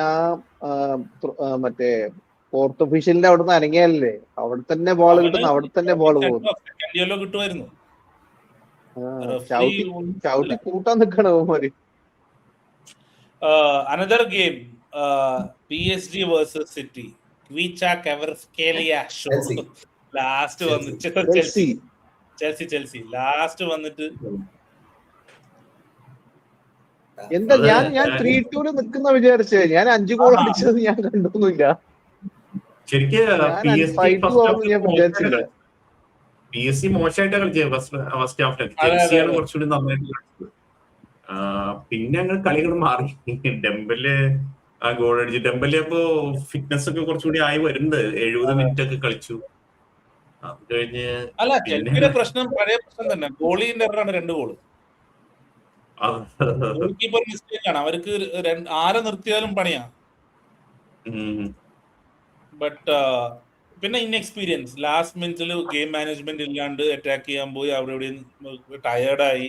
മറ്റേ ഫോർത്ത് ഒഫീഷ്യലിന്റെ അവിടെ നിന്ന് അനങ്ങിയല്ലേ, അവിടെ തന്നെ ബോൾ കിട്ടുന്നു, അവിടെ തന്നെ ബോൾ പോകുന്നു. കിട്ടുമായിരുന്നു. ചവിട്ടി കൂട്ടാൻ നിൽക്കണ അവന്മാര്. Another game, PSG versus City. Kvicha Kvaratskhelia show. Last വന്നിട്ട് Chelsea ലാസ്റ്റ് വന്നിട്ട് എന്താ ഞാൻ 3-2 നിൽക്കുന്ന വിചാരിച്ചേ. ഞാൻ 5 ഗോൾ അടിച്ചത് ഞാൻ കണ്ടൊന്നുമില്ല. PSG മോശമായിട്ടാണ് കളിച്ചത് ഫസ്റ്റ് ഹാഫ്. ചെൽസിയാണ് കുറച്ചുകൂടി നന്നായിട്ട് കളിച്ചത്. പിന്നെ ഞങ്ങൾ കളികൾ മാറി. ഡെമ്പല് ഗോൾ അടിച്ചു. ഡെമ്പല് അപ്പോ ഫിറ്റ്നസ് ഒക്കെ കുറച്ചുകൂടി ആയി വരുന്നുണ്ട്. 70 മിനിറ്റ് ഒക്കെ കളിച്ചു. അത് കഴിഞ്ഞ് ചെൽസിയുടെ പ്രശ്നം പഴയ പ്രശ്നം തന്നെ. ഗോളിന്റെ എററാണ് 2 ഗോള്. ഗോൾകീപ്പർ മിസ്റ്റേക്ക് ആണ്. അവർക്ക് ആരെ നിർത്തിയാലും പണിയാ. ബട്ട് പിന്നെ ഇൻഎക്സ്പീരിയൻസ്. ലാസ്റ്റ് മിനിറ്റിൽ ഗെയിം മാനേജ്മെന്റ് ഇല്ലാണ്ട് അറ്റാക്ക് ചെയ്യാൻ പോയി. അവിടെ ഇവിടെ ടയേർഡായി.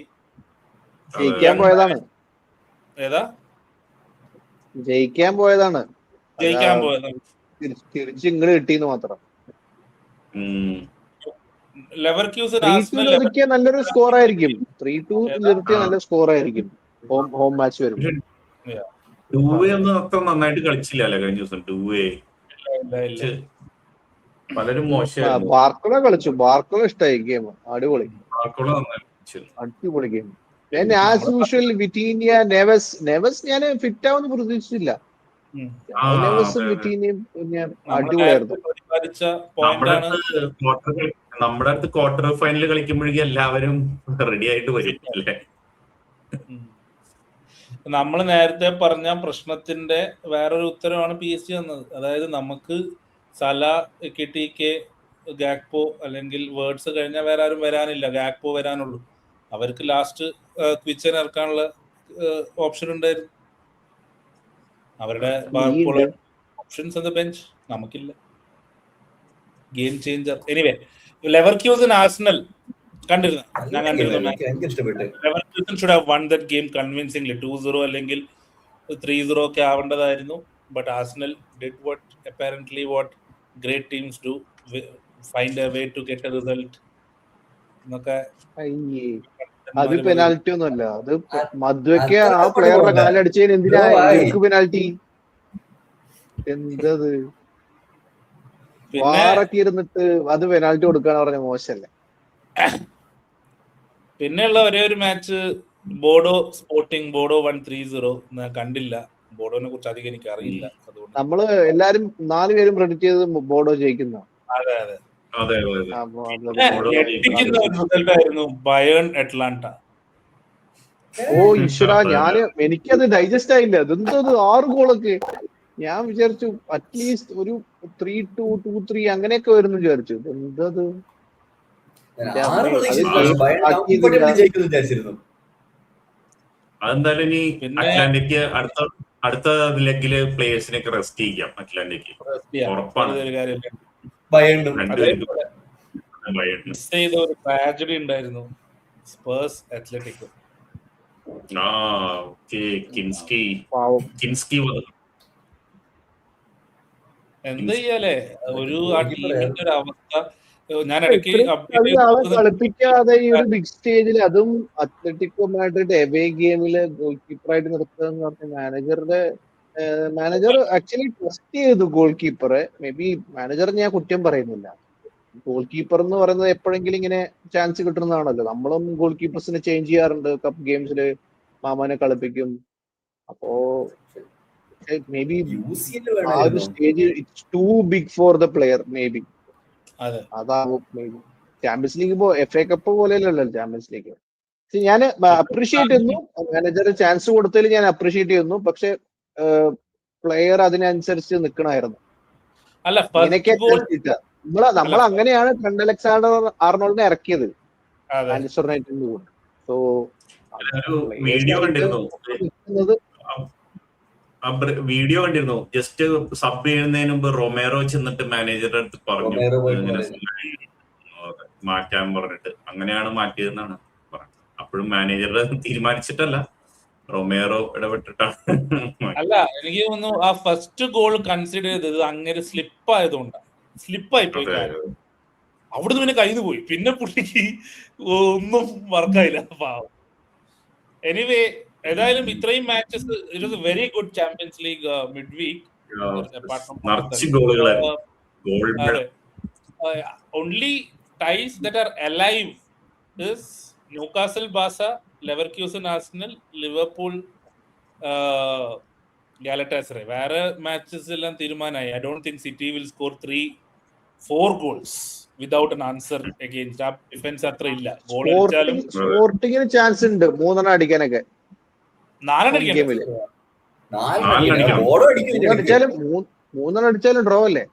ജയിക്കാൻ പോയതാണ്. തിരിച്ച് ഇങ്ങോട്ട് കിട്ടിയെന്ന് മാത്രം. നല്ലൊരു സ്കോർ ആയിരിക്കും. 3-2 നിർത്തിയ നല്ല സ്കോർ ആയിരിക്കും ഹോം മാച്ച് വരും. ഒന്നും അത്ര നന്നായിട്ട് കളിച്ചില്ല കഴിഞ്ഞ ദിവസം. പലരും മോശം. ബാർക്കോള കളിച്ചു. ബാർക്കോള ഇഷ്ടമായി ഗെയിം. അടിപൊളി game. As usual Vitinha, Neves ഞാൻ ഫിറ്റ് ആവുന്ന പ്രതീക്ഷിച്ചില്ല. നെവസും വിറ്റീനിയും അടിപൊളിയായിരുന്നു. നമ്മുടെ അടുത്ത് ക്വാർട്ടർ ഫൈനൽ കളിക്കുമ്പോഴേക്കും എല്ലാവരും റെഡി ആയിട്ട് വരും അല്ലേ. നമ്മൾ നേരത്തെ പറഞ്ഞ പ്രശ്നത്തിന്റെ വേറൊരു ഉത്തരവാണ് PSG വന്നത്. അതായത് നമുക്ക് സല, കിട്ടിക്ക്, ഗാക്പോ അല്ലെങ്കിൽ വേർഡ്സ് കഴിഞ്ഞാൽ വേറെ ആരും വരാനില്ല. ഗാക്പോ വരാനുള്ളൂ. അവർക്ക് ലാസ്റ്റ് ക്വിച്ചൻ ഇറക്കാനുള്ള ഓപ്ഷൻ ഉണ്ടായിരുന്നു. അവരുടെ ഓപ്ഷൻസ് ഓൺ ദ ബെഞ്ച് നമുക്കില്ല. Game changer. Anyway, Leverkusen Arsenal കണ്ടിരുന്നു. ഞാൻ കണ്ടിരുന്നു. Leverkusen should have won that game convincingly. 2-0 അല്ലെങ്കിൽ 3-0 ഒക്കെ ആവേണ്ടതായിരുന്നു. But Arsenal did what great teams do, find a way to get a result. എന്നൊക്കെ. അത് പെനാൽറ്റി ഒന്നുമല്ല. അത് മദ്വയ്ക്ക് ആ പ്ലെയറുടെ കാലടിച്ചതിന് എന്തിനാ പെനാൽറ്റി? എന്തത് വാറൊക്കെ ഇരുന്നിട്ട് അത് പെനാൽറ്റി കൊടുക്കാന്ന് പറഞ്ഞ മോശമല്ലേ. പിന്നെയുള്ള ഒരേ ഒരു മാച്ച് ബോഡോ സ്പോർട്ടിംഗ്. ബോഡോ 3-0 കണ്ടില്ല. ബോഡോനെ കുറിച്ച് അധികം എനിക്ക് അറിയില്ല. അതുകൊണ്ട് നമ്മള് എല്ലാരും 4 പേരും പ്രെഡിക്റ്റ് ചെയ്ത് ബോഡോ ജയിക്കുന്ന. റിസൾട്ടായിരുന്നു ബയേൺ അറ്റ്ലാന്റ. ഈശ്വര, എനിക്കത് ഡൈജസ്റ്റ് ആയില്ല. അതെന്തത് 6 ഗോളൊക്കെ. ഞാൻ വിചാരിച്ചു അറ്റ്ലീസ്റ്റ് ഒരു 3-2, 2-3 അങ്ങനെയൊക്കെ വരുന്നു വിചാരിച്ചു. എന്തത് അതെന്തായാലും ഇനി അറ്റ്ലാന്റിക് അടുത്ത അടുത്ത ലെഗില് പ്ലേയേഴ്സിനൊക്കെ റെസ്റ്റ് ചെയ്യിക്കാം അറ്റ്ലാന്റിക്ക്. ഉറപ്പാണ്. ഒരു കാര്യമില്ല. ഭയണ്ടും മിസ് ചെയ്ത ഒരു ട്രാജഡി ഉണ്ടായിരുന്നു സ്പേഴ്സ് അത്ലറ്റിക്. കിൻസ്കി എന്ത് ചെയ്യാലേ ഒരു ആ ടീമിന്റെ ഒരു അവസ്ഥ. ഞാൻ ഇടയ്ക്ക് ആളെ കളിപ്പിക്കാതെ ഈ ഒരു ബിഗ് സ്റ്റേജിൽ, അതും അത്ലറ്റിക്കോ മാഡ്രിഡ് എവേ ഗെയിമില് ഗോൾ കീപ്പറായിട്ട് നിർത്തുക എന്ന് പറഞ്ഞ മാനേജർ ആക്ച്വലി ട്രസ്റ്റ് ചെയ്തു ഗോൾ കീപ്പറെ. മേ ബി മാനേജർ ഞാൻ കുറ്റം പറയുന്നില്ല. ഗോൾ കീപ്പർ എന്ന് പറയുന്നത് എപ്പോഴെങ്കിലും ഇങ്ങനെ ചാൻസ് കിട്ടുന്നതാണല്ലോ. നമ്മളും ഗോൾ കീപ്പേഴ്സിനെ ചേഞ്ച് ചെയ്യാറുണ്ട്. കപ്പ് ഗെയിംസിൽ മാമാനെ കളിപ്പിക്കും. അപ്പോ മേ ബി ആ ഒരു stage it's too big for the player. Maybe അതാവും. Maybe Champions League FA cup പോലെയല്ലല്ലോ ചാമ്പ്യൻസ് ലീഗ്. ഞാൻ അപ്രീഷിയേറ്റ് ചെയ്യുന്നു മാനേജർ ചാൻസ് കൊടുത്തതിൽ ഞാൻ അപ്രീഷിയേറ്റ് ചെയ്യുന്നു. പക്ഷെ പ്ലെയർ അതിനനുസരിച്ച് നിൽക്കണമായിരുന്നു. ഇങ്ങനെയൊക്കെ നമ്മൾ അങ്ങനെയാണ് ട്രെന്റ് അലക്സാണ്ടർ ആർണോൾഡിനെ ഇറക്കിയത് മാഞ്ചസ്റ്റർ യുണൈറ്റഡിന്റെ കൂടെ. സോ വീഡിയോ കണ്ടിരുന്നു. ജസ്റ്റ് സബ് ചെയ്യുന്നതിന് മുമ്പ് റൊമേറോ ചെന്നിട്ട് മാനേജറുടെ അടുത്ത് പറഞ്ഞു മാറ്റാൻ പറഞ്ഞിട്ട്. അങ്ങനെയാണ് മാറ്റിയതെന്നാണ് പറഞ്ഞത്. അപ്പോഴും മാനേജർ തീരുമാനിച്ചിട്ടല്ല, റൊമേറോ ഇടപെട്ടിട്ടാണ്. അല്ല, എനിക്ക് തോന്നുന്നു ആ ഫസ്റ്റ് ഗോൾ കൺസിഡർ ചെയ്തത് അങ്ങനെ സ്ലിപ്പ് ആയതുകൊണ്ടാണ്. സ്ലിപ്പായി പോയി, അവിടുന്ന് പിന്നെ കയ്യിൽ പോയി. പിന്നെ പുള്ളിക്ക് ഒന്നും വർക്കായില്ല. എനിവേ, ഏതായാലും ഇത്രയും matches, it was a very good Champions League mid week. Only ties that are alive is Newcastle, Barca, Leverkusen, Arsenal, Liverpool, Galatasaray. വേറെ മാച്ചസ് എല്ലാം തീരുമാനമായി. I don't think City will score 3-4 goals without an answer against. ആ defence അത്ര ഇല്ല. Goal അടിച്ചാലും സ്പോർട്ടിങ്ങിന് chance ഉണ്ട് 3 അടിക്കാനൊക്കെ. 4 അടിക്കാനും 3 അടിച്ചാലും ഡ്രോ അല്ലേ?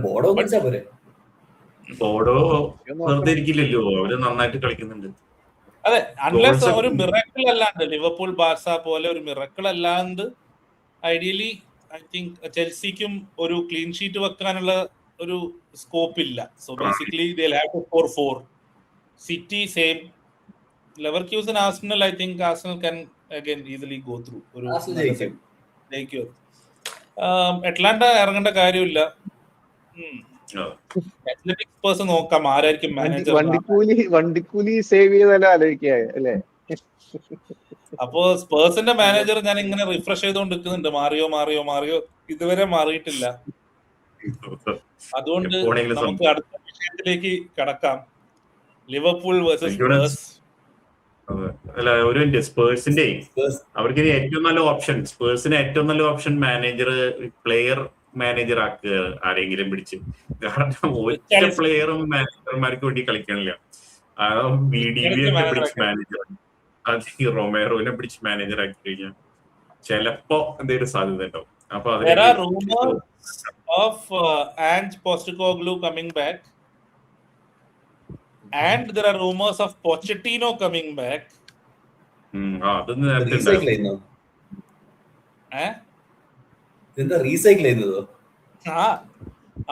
ബോഡോ വെറുതെ ഇരിക്കില്ലല്ലോ, അവര് നന്നായിട്ട് കളിക്കുന്നുണ്ട്. അതെ, അൺലെസ് ഒരു മിറക്കിൾ അല്ലാണ്ട്, ലിവർപൂൾ ബാർസ പോലെ ഒരു മിറക്കിൾ അല്ലാണ്ട് ഐഡിയലി ഐ തിങ്ക് ചെൽസിക്കും ഒരു ക്ലീൻ ഷീറ്റ് വെക്കാനുള്ള ഒരു സ്കോപ്പ് ഇല്ല. So basically they will have to score 4. City same. Leverkusen, Arsenal, I think Arsenal can again easily go through. ഒരു ജയിക്കും. അറ്റ്ലാന്റ ഇറങ്ങേണ്ട കാര്യമില്ല. അത്ലറ്റിക് സ്പേഴ്സ് നോക്കാം ആരായിരിക്കും മാനേജർ. വണ്ടിക്കൂലി സേവ് ചെയ്താലും ആലോചിക്കുക അല്ലേ? അപ്പോ സ്പേഴ്സിന്റെ മാനേജർ ഞാൻ ഇങ്ങനെ റിഫ്രഷ് ചെയ്തുകൊണ്ടിരിക്കുന്നുണ്ട്. മാറിയോ ഇതുവരെ മാറിയിട്ടില്ല. അതുകൊണ്ട് നമുക്ക് അടുത്ത വിഷയത്തിലേക്ക് കടക്കാം. Liverpool versus Spurs. അല്ല, ഒരു മിനിറ്റ്. സ്പേഴ്സിന്റെ അവർക്ക് ഏറ്റവും നല്ല ഓപ്ഷൻ, സ്പേഴ്സിന് ഏറ്റവും നല്ല ഓപ്ഷൻ മാനേജർ, പ്ലെയർ മാനേജർ ആക്കുക ആരെങ്കിലും പിടിച്ച്. കാരണം ഒറ്റ പ്ലെയറും മാനേജർമാർക്ക് വേണ്ടി കളിക്കണില്ല. BDV പിടിച്ച് മാനേജർ, റൊമേറോനെ പിടിച്ച് മാനേജർ ആക്കി കഴിഞ്ഞാൽ ചിലപ്പോ എന്തെങ്കിലും സാധ്യത ഉണ്ടാവും. അപ്പൊ And there are rumors of Pochettino coming back. അതൊന്നും നേരത്തെ ഉണ്ടായിരുന്നു. റീസൈക്കിൾ ചെയ്യുന്നതോ?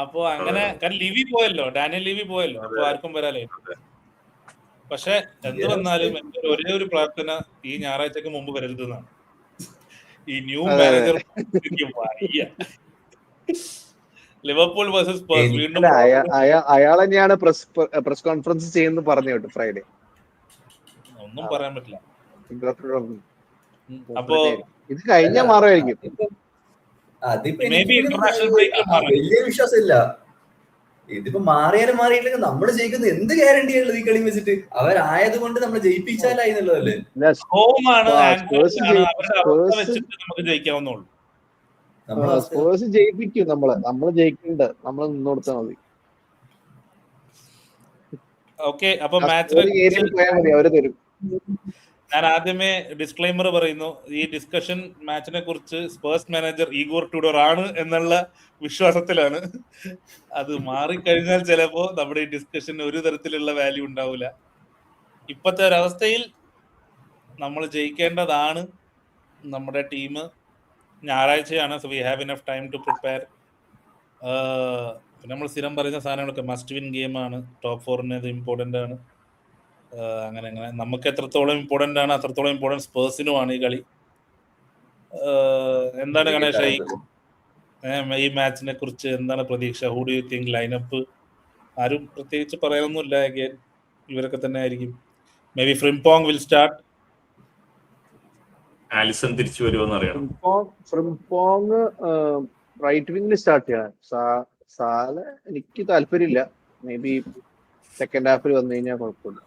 അപ്പൊ അങ്ങനെ, കാരണം ലിവി പോയല്ലോ, ഡാനിയൽ ലിവി പോയല്ലോ. അപ്പൊ ആർക്കും വരാലോ. പക്ഷെ എന്ത് വന്നാലും എന്റെ ഒരേ ഒരു പ്രാർത്ഥന ഈ ഞായറാഴ്ചക്ക് മുമ്പ് വരരുതെന്നാണ്. ഈ new manager Liverpool versus Spurs വീണ്ടും അയാൾ തന്നെയാണ് പ്രസ് കോൺഫറൻസ് ചെയ്യുന്നു പറഞ്ഞു കേട്ടു ഫ്രൈഡേ. ഒന്നും പറയാൻ പറ്റില്ല. അപ്പോ ഇത് കഴിഞ്ഞ മാറുമായിരിക്കും. വലിയ വിശ്വാസമില്ല. ഇതിപ്പോ മാറിയാലും മാറിയില്ലെങ്കിൽ നമ്മള് ജയിക്കുന്നത് എന്ത് ഗ്യാരണ്ടി ഉള്ളത് ഈ കളി വെച്ചിട്ട്? അവരായത് കൊണ്ട് നമ്മൾ ജയിപ്പിച്ചാലായി എന്നുള്ളതല്ലേ. നമുക്ക് ജയിക്കാവുന്നുള്ളൂ. സ്പേഴ്സ് ജയിപ്പിക്കും. നമ്മള് ജയിക്കണ്ട, നമ്മൾ നിന്നോടുത്താൽ മതി. ഓക്കെ, അപ്പൊ മാച്ച് അവര് തരും. ഞാൻ ആദ്യമേ ഡിസ്ക്ലൈമർ പറയുന്നു, ഈ ഡിസ്കഷൻ മാച്ചിനെ കുറിച്ച് സ്പേഴ്സ് മാനേജർ ഈഗോർ ടുഡോർ ആണ് എന്നുള്ള വിശ്വാസത്തിലാണ്. അത് മാറിക്കഴിഞ്ഞാൽ ചിലപ്പോ നമ്മുടെ ഈ ഡിസ്കഷന് ഒരു തരത്തിലുള്ള വാല്യൂ ഉണ്ടാവില്ല. ഇപ്പോഴത്തെ ഒരവസ്ഥയിൽ നമ്മൾ ജയിക്കേണ്ടതാണ്. നമ്മുടെ ടീം ഞായറാഴ്ചയാണ്. So we have enough time to prepare. നമ്മൾ സ്ഥിരം പറയുന്ന സാധനങ്ങളൊക്കെ മസ്റ്റ് വിൻ ഗെയിമാണ്. ടോപ്പ് 4 ഇത് ഇമ്പോർട്ടൻ്റ് ആണ്. അങ്ങനെ അങ്ങനെ നമുക്ക് എത്രത്തോളം ഇമ്പോർട്ടൻ്റ് ആണ് അത്രത്തോളം ഇമ്പോർട്ടൻറ്റ് സ്പേഴ്സിനുമാണ് ഈ കളി. എന്താണ് ഗണേഷ് ഈ മാച്ചിനെ കുറിച്ച് എന്താണ് പ്രതീക്ഷ? Who do you think lineup? ആരും പ്രത്യേകിച്ച് പറയാനൊന്നുമില്ല. അഗൈൻ ഇവരൊക്കെ തന്നെ ആയിരിക്കും. Maybe Frimpong will start. Alisson തിരിച്ചു വരുമെന്ന് അറിയണം. ഫ്രിംപോങ് റൈറ്റ് വിംഗിൽ സ്റ്റാർട്ട് ചെയ്യാൻ സാല എനിക്ക് താല്പര്യമില്ല. മേ ബി സെക്കൻഡ് ഹാഫിൽ വന്നു കഴിഞ്ഞാൽ കുഴപ്പമില്ല.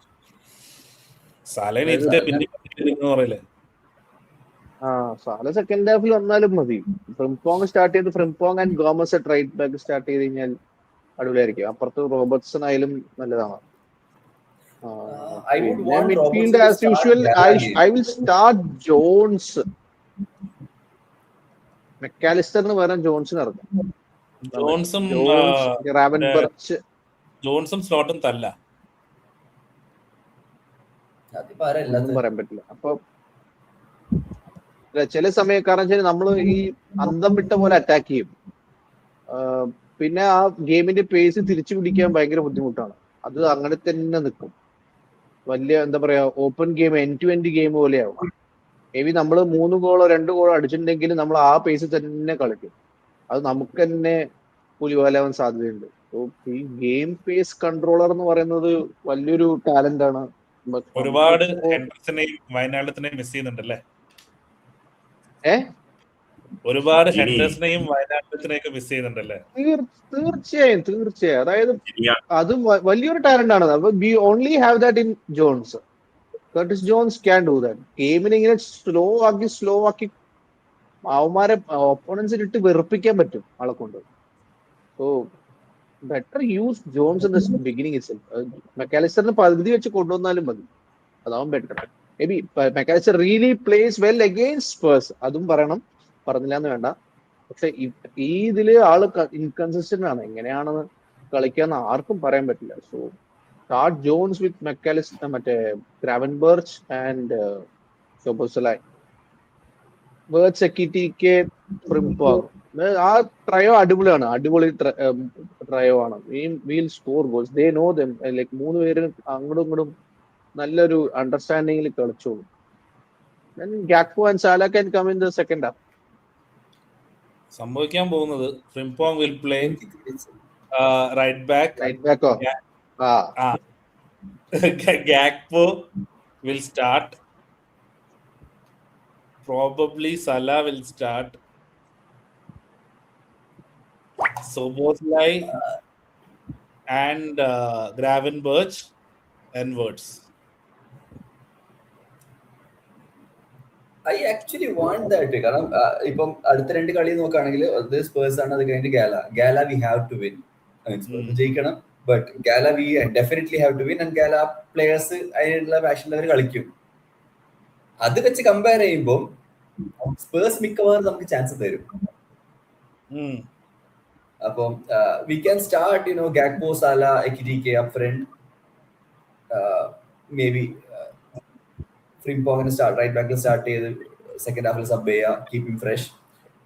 പറയില്ലേ സാല സെക്കൻഡ് ഹാഫിൽ വന്നാലും മതി. ഫ്രിംപോങ് സ്റ്റാർട്ട് ചെയ്ത് Frimpong and Gomez at right back start ചെയ്ത് കഴിഞ്ഞാൽ അടിപൊളിയായിരിക്കും. അപ്പുറത്ത് റോബർട്ട്സൺ ആയാലും നല്ലതാണ്. Midfield as usual I will start Jones. മെക്കാലിസ്റ്ററിന് പകരം ജോൺസിന് ഇറങ്ങും. ജോൺസും സ്ലോട്ടും തല്ല പറയാൻ പറ്റില്ല. അപ്പൊ ചില സമയം കാരണം വെച്ചാൽ നമ്മള് ഈ അന്തം വിട്ട പോലെ അറ്റാക്ക് ചെയ്യും. പിന്നെ ആ ഗെയിമിന്റെ പേസ് തിരിച്ചു പിടിക്കാൻ ഭയങ്കര ബുദ്ധിമുട്ടാണ്. അത് അങ്ങനെ തന്നെ നിൽക്കും. വലിയ എന്താ പറയാ open game end to end game പോലെയാവും. മേ ബി നമ്മൾ 3 ഗോളോ 2 ഗോളോ അടിച്ചിട്ടുണ്ടെങ്കിൽ നമ്മൾ ആ പേസ് തന്നെ കളിക്കും. അത് നമുക്ക് തന്നെ പുലിവാലാവാൻ സാധ്യതയുണ്ട്. ഈ ഗെയിം പേസ് കൺട്രോളർ എന്ന് പറയുന്നത് വലിയൊരു ടാലന്റ് ആണ്. ഒരുപാട് ഹെൻഡർസനെയും വയനാട്ടിനെയും മിസ് ചെയ്യുന്നുണ്ടല്ലേ? ഒരുപാട് ഹെൻഡേഴ്സിനെയും വയനാട്ടിനെയൊക്കെ മിസ് ചെയ്യുന്നുണ്ടല്ലേ? തീർച്ചയായും. അതായത് അത് വലിയൊരു ടാലന്റ് ആണ്. We only have that in Jones. Curtis Jones can do that. ഗെയിമിനെ ഇങ്ങനെ സ്ലോ ആക്കി അവന്മാരെ ഓപ്പോണൻസിൽ ഇട്ട് വെറുപ്പിക്കാൻ പറ്റും ആളെ കൊണ്ട്. So better use Jones in the beginning itself. മെക്കാലിസ്റ്ററിന് പകുതി വെച്ച് കൊണ്ടുവന്നാലും മതി. അതാവും better. Maybe Mac Allister really plays well against Spurs. അതും പറയണം, പറഞ്ഞില്ല എന്ന് വേണ്ട. പക്ഷെ ഈ ഇതില് ആള് ഇൻകൺസിസ്റ്റന്റ് ആണ്. എങ്ങനെയാണെന്ന് കളിക്കാന്ന് ആർക്കും പറയാൻ പറ്റില്ല. So start Jones with Mac Allister, മറ്റേ Gravenberch and Szoboszlai. Wirtz Ekitike Frimpong. ആ ട്രയോ അടിപൊളിയാണ്. അടിപൊളി ട്രയോ ആണ്. We'll score goals. They know them. Like 3 പേര് അങ്ങോട്ടും ഇങ്ങോട്ടും നല്ലൊരു അണ്ടർസ്റ്റാൻഡിങ്ങിൽ കളിച്ചോളൂ. Gakpo and Salah can come in the second half. സംഭവിക്കാൻ പോകുന്നത് ഫ്രിംപോങ് വിൽ പ്ലേ റൈറ്റ് ബാക്കോ. Gakpo will start. Probably Salah will start. Soboslai and Gravenberch and Wirtz. I actually want that. കാരണം ഇപ്പം അടുത്ത 2 കളി നോക്കുകയാണെങ്കിൽ അത് സ്പേഴ്സ് ആണ്, അത് കഴിഞ്ഞിട്ട് Gala we have to win. ജയിക്കണം. But Gala we definitely have to win. And Gala players അതിനുള്ള പാഷനിൽ അവർ കളിക്കും. അത് വെച്ച് കമ്പയർ ചെയ്യുമ്പോൾ സ്പേഴ്സ് മിക്കവാറും നമുക്ക് ചാൻസ് തരും. അപ്പം we can start Gakpo, Salah, Ekitike up front. Maybe ഫ്രിംപോങ്ങിന് റൈറ്റ് ബാക്കിൽ സ്റ്റാർട്ട് ചെയ്ത് സെക്കൻഡ് ഹാഫിൽ സബ് ചെയ്യുക, കീപ് ഹിം ഫ്രഷ്.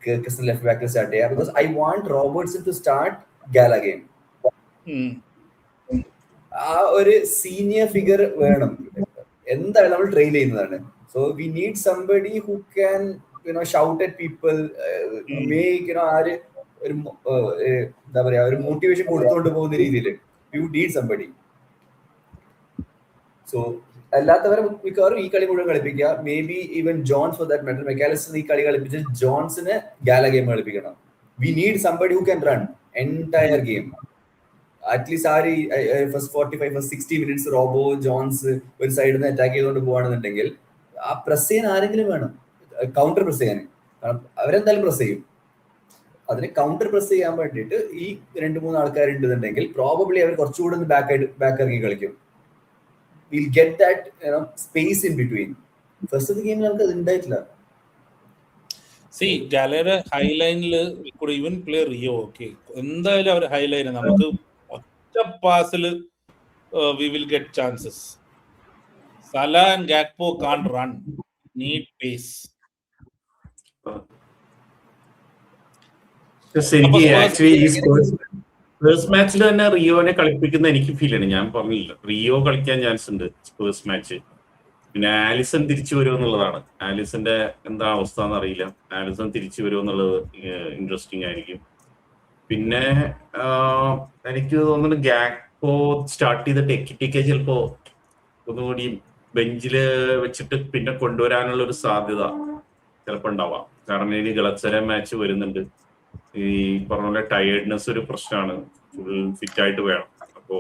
കിർക്കിസിന് ലെഫ്റ്റ് ബാക്കിൽ സ്റ്റാർട്ട് ചെയ്യുക. Because I want Robertson to start Gala game. ആ ഒരു സീനിയർ ഫിഗർ വേണം. എന്തായാലും നമ്മൾ ട്രെയിൻ ചെയ്യുന്നതാണ്. So we need somebody who can shout at people, make എന്താ പറയാ ഒരു മോട്ടിവേഷൻ കൊടുത്തോണ്ട് പോകുന്ന രീതിയിൽ. You need somebody. So അല്ലാത്തവരെ മിക്കവാറും ഈ കളി മുഴുവൻ കളിപ്പിക്കുക. Maybe even Jones for that matter. Mac Allister ഈ കളി കളിപ്പിച്ച് ജോൺസിന് ഗാല ഗെയിം കളിപ്പിക്കണം. We need somebody who can run entire game. At least ആ first 45 first 60 minutes Robo Jones ഒരു സൈഡിൽ നിന്ന് അറ്റാക്ക് ചെയ്തുകൊണ്ട് പോവാണെന്നുണ്ടെങ്കിൽ ആ പ്രസ് ചെയ്യാൻ ആരെങ്കിലും വേണം, കൗണ്ടർ പ്രസ് ചെയ്യാൻ. കാരണം അവരെന്തായാലും പ്രസ് ചെയ്യും. അതിന് കൗണ്ടർ പ്രസ് ചെയ്യാൻ വേണ്ടിയിട്ട് ഈ 2-3 ആൾക്കാരുണ്ടെന്നുണ്ടെങ്കിൽ പ്രോബബ്ലി അവർ കുറച്ചുകൂടെ ഒന്ന് ബാക്ക് ഇറങ്ങി കളിക്കും. Will get that space in between. First ഗെയിമിൽ നമുക്ക് അത് ഉണ്ടായിട്ടില്ല. സി ഗാലയുടെ ഹൈലൈനിൽ ഈവൻ പ്ലേ റിയോ. ഓക്കെ, എന്തായാലും അവർ ഹൈലൈൻ നമുക്ക് ഒറ്റ പാസിൽ we will get chances. Salah and Gakpo can't run. Need pace. എനിക്ക് Spurs ആക്ച്വലി ഈ സ്പേഴ്സ് മാച്ചിൽ തന്നെ റിയോനെ കളിപ്പിക്കുന്ന എനിക്ക് ഫീൽ ആണ്. ഞാൻ പറഞ്ഞില്ല, റിയോ കളിക്കാൻ ചാൻസ് ഉണ്ട് സ്പേഴ്സ് മാച്ച്. പിന്നെ ആലിസൺ തിരിച്ചു വരുമോ എന്നുള്ളതാണ്. ആലിസന്റെ എന്താ അവസ്ഥ എന്നറിയില്ല. ആലിസൺ തിരിച്ചു വരുമോ എന്നുള്ളത് ഇൻട്രസ്റ്റിംഗ് ആയിരിക്കും. പിന്നെ എനിക്ക് തോന്നുന്നു ഗാക്പോ സ്റ്റാർട്ട് ചെയ്തിട്ട് എക്കിറ്റിക്കെ ചിലപ്പോ ഒന്നുകൂടി ബെഞ്ചില് വെച്ചിട്ട് പിന്നെ കൊണ്ടുവരാനുള്ള ഒരു സാധ്യത ചിലപ്പോ ഉണ്ടാവാം. കാരണം ഇനി ഗളത്സര മാച്ച് വരുന്നുണ്ട്. ഈ പറഞ്ഞ പോലെ ടയേർഡ്നെസ് ഒരു പ്രശ്നമാണ്. ഫുൾ ഫിറ്റ് ആയിട്ട് വേണം. അപ്പോ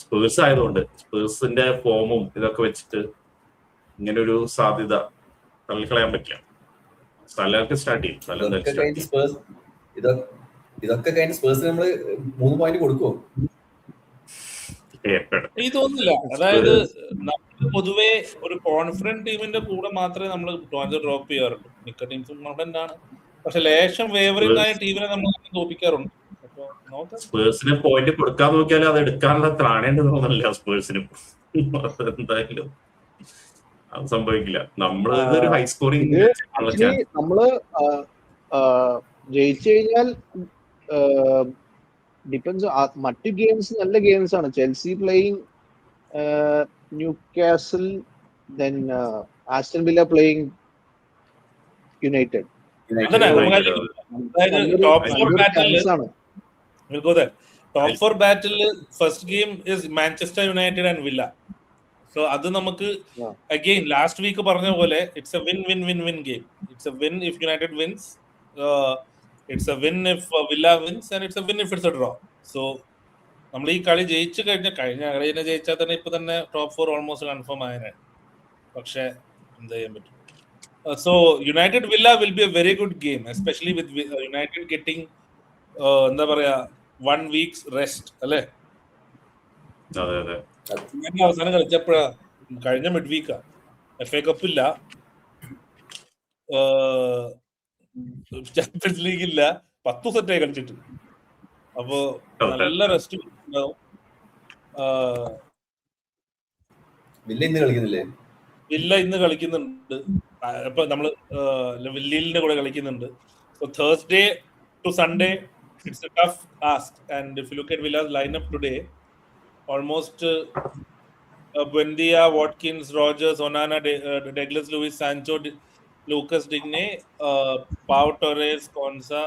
സ്പേഴ്സ് ആയതുകൊണ്ട് സ്പേഴ്സിന്റെ ഫോമും ഇതൊക്കെ വെച്ചിട്ട് ഇങ്ങനെ ഒരു സാധ്യത തള്ളിക്കളയാൻ പറ്റില്ല. സ്ഥലമൊക്കെ സ്റ്റാർട്ട് ചെയ്യും. സ്ഥലം ഇതൊക്കെ കഴിഞ്ഞ് സ്പേഴ്സിന് നമ്മള് 3 പോയിന്റ് കൊടുക്കുമോ? എനിക്ക് തോന്നുന്നില്ല. അതായത് നമ്മൾ പൊതുവെ ഒരു കോൺഫിഡന്റ് ടീമിന്റെ കൂടെ മാത്രമേ നമ്മൾ ഡ്രോപ്പ് ചെയ്യാറുള്ളൂ. മിക്ക ടീംസും കോൺഫിഡന്റ് ആണ്, പക്ഷെ ലേശം വേവറിംഗ് ആയ ടീമിനെ നമ്മൾ തോപ്പിക്കാറുണ്ട്. സ്പേഴ്സിന് പോയിന്റ് കൊടുക്കാൻ നോക്കിയാലും അത് എടുക്കാനുള്ള ത്രാണേണ്ടെന്ന് തോന്നുന്നില്ല സ്പേഴ്സിന്. എന്തായാലും അത് സംഭവിക്കില്ല. നമ്മള് ഇതൊരു ഹൈ സ്കോറിംഗ് നമ്മള് ജയിച്ചു കഴിഞ്ഞാൽ ഡിപ്പെൻസ്. മറ്റു ഗെയിംസ് നല്ല ഗെയിംസ് ആണ്. Chelsea playing Newcastle, then Aston Villa playing United. Top 4 battle first game is Manchester United and Villa. So അത് നമുക്ക് അഗെയിൻ ലാസ്റ്റ് വീക്ക് പറഞ്ഞ പോലെ it's a win win win win game. It's a win if United wins, it's a win if Villa wins, and it's a win if it's a draw. So നമ്മൾ ഈ കളി ജയിച്ചു കഴിഞ്ഞ കളി തന്നെ ജയിച്ചാൽ തന്നെ ഇപ്പൊ തന്നെ ടോപ്പ് 4 ഓൾമോസ്റ്റ് കൺഫേം ആയതിനാണ്. പക്ഷെ എന്ത് ചെയ്യാൻ പറ്റും? So United villa will be A very good game, especially with United getting എന്താ പറയാ 1 week's റെസ്റ്റ് അല്ലേ? അവസാനം കളിച്ചപ്പോഴാ കഴിഞ്ഞ മിഡ് വീക്കാ. FA കപ്പ് ഇല്ല, ചാമ്പ്യൻസ് ലീഗ് ഇല്ല, 10 സെറ്റായി കളിച്ചിട്ട്. അപ്പോ നല്ല റെസ്റ്റ് ഉണ്ടാവും. വില്ല ഇന്ന് കളിക്കുന്നുണ്ട്. ഇപ്പൊ നമ്മള് വില്ലിന്റെ കൂടെ കളിക്കുന്നുണ്ട്. So Thursday to Sunday it's a tough ask, and if you look at Villa's lineup today, almost Buendia, Watkins, Rogers, Onana, Douglas Luiz, Sancho, Lucas Digne, Pau Torres, Konsa,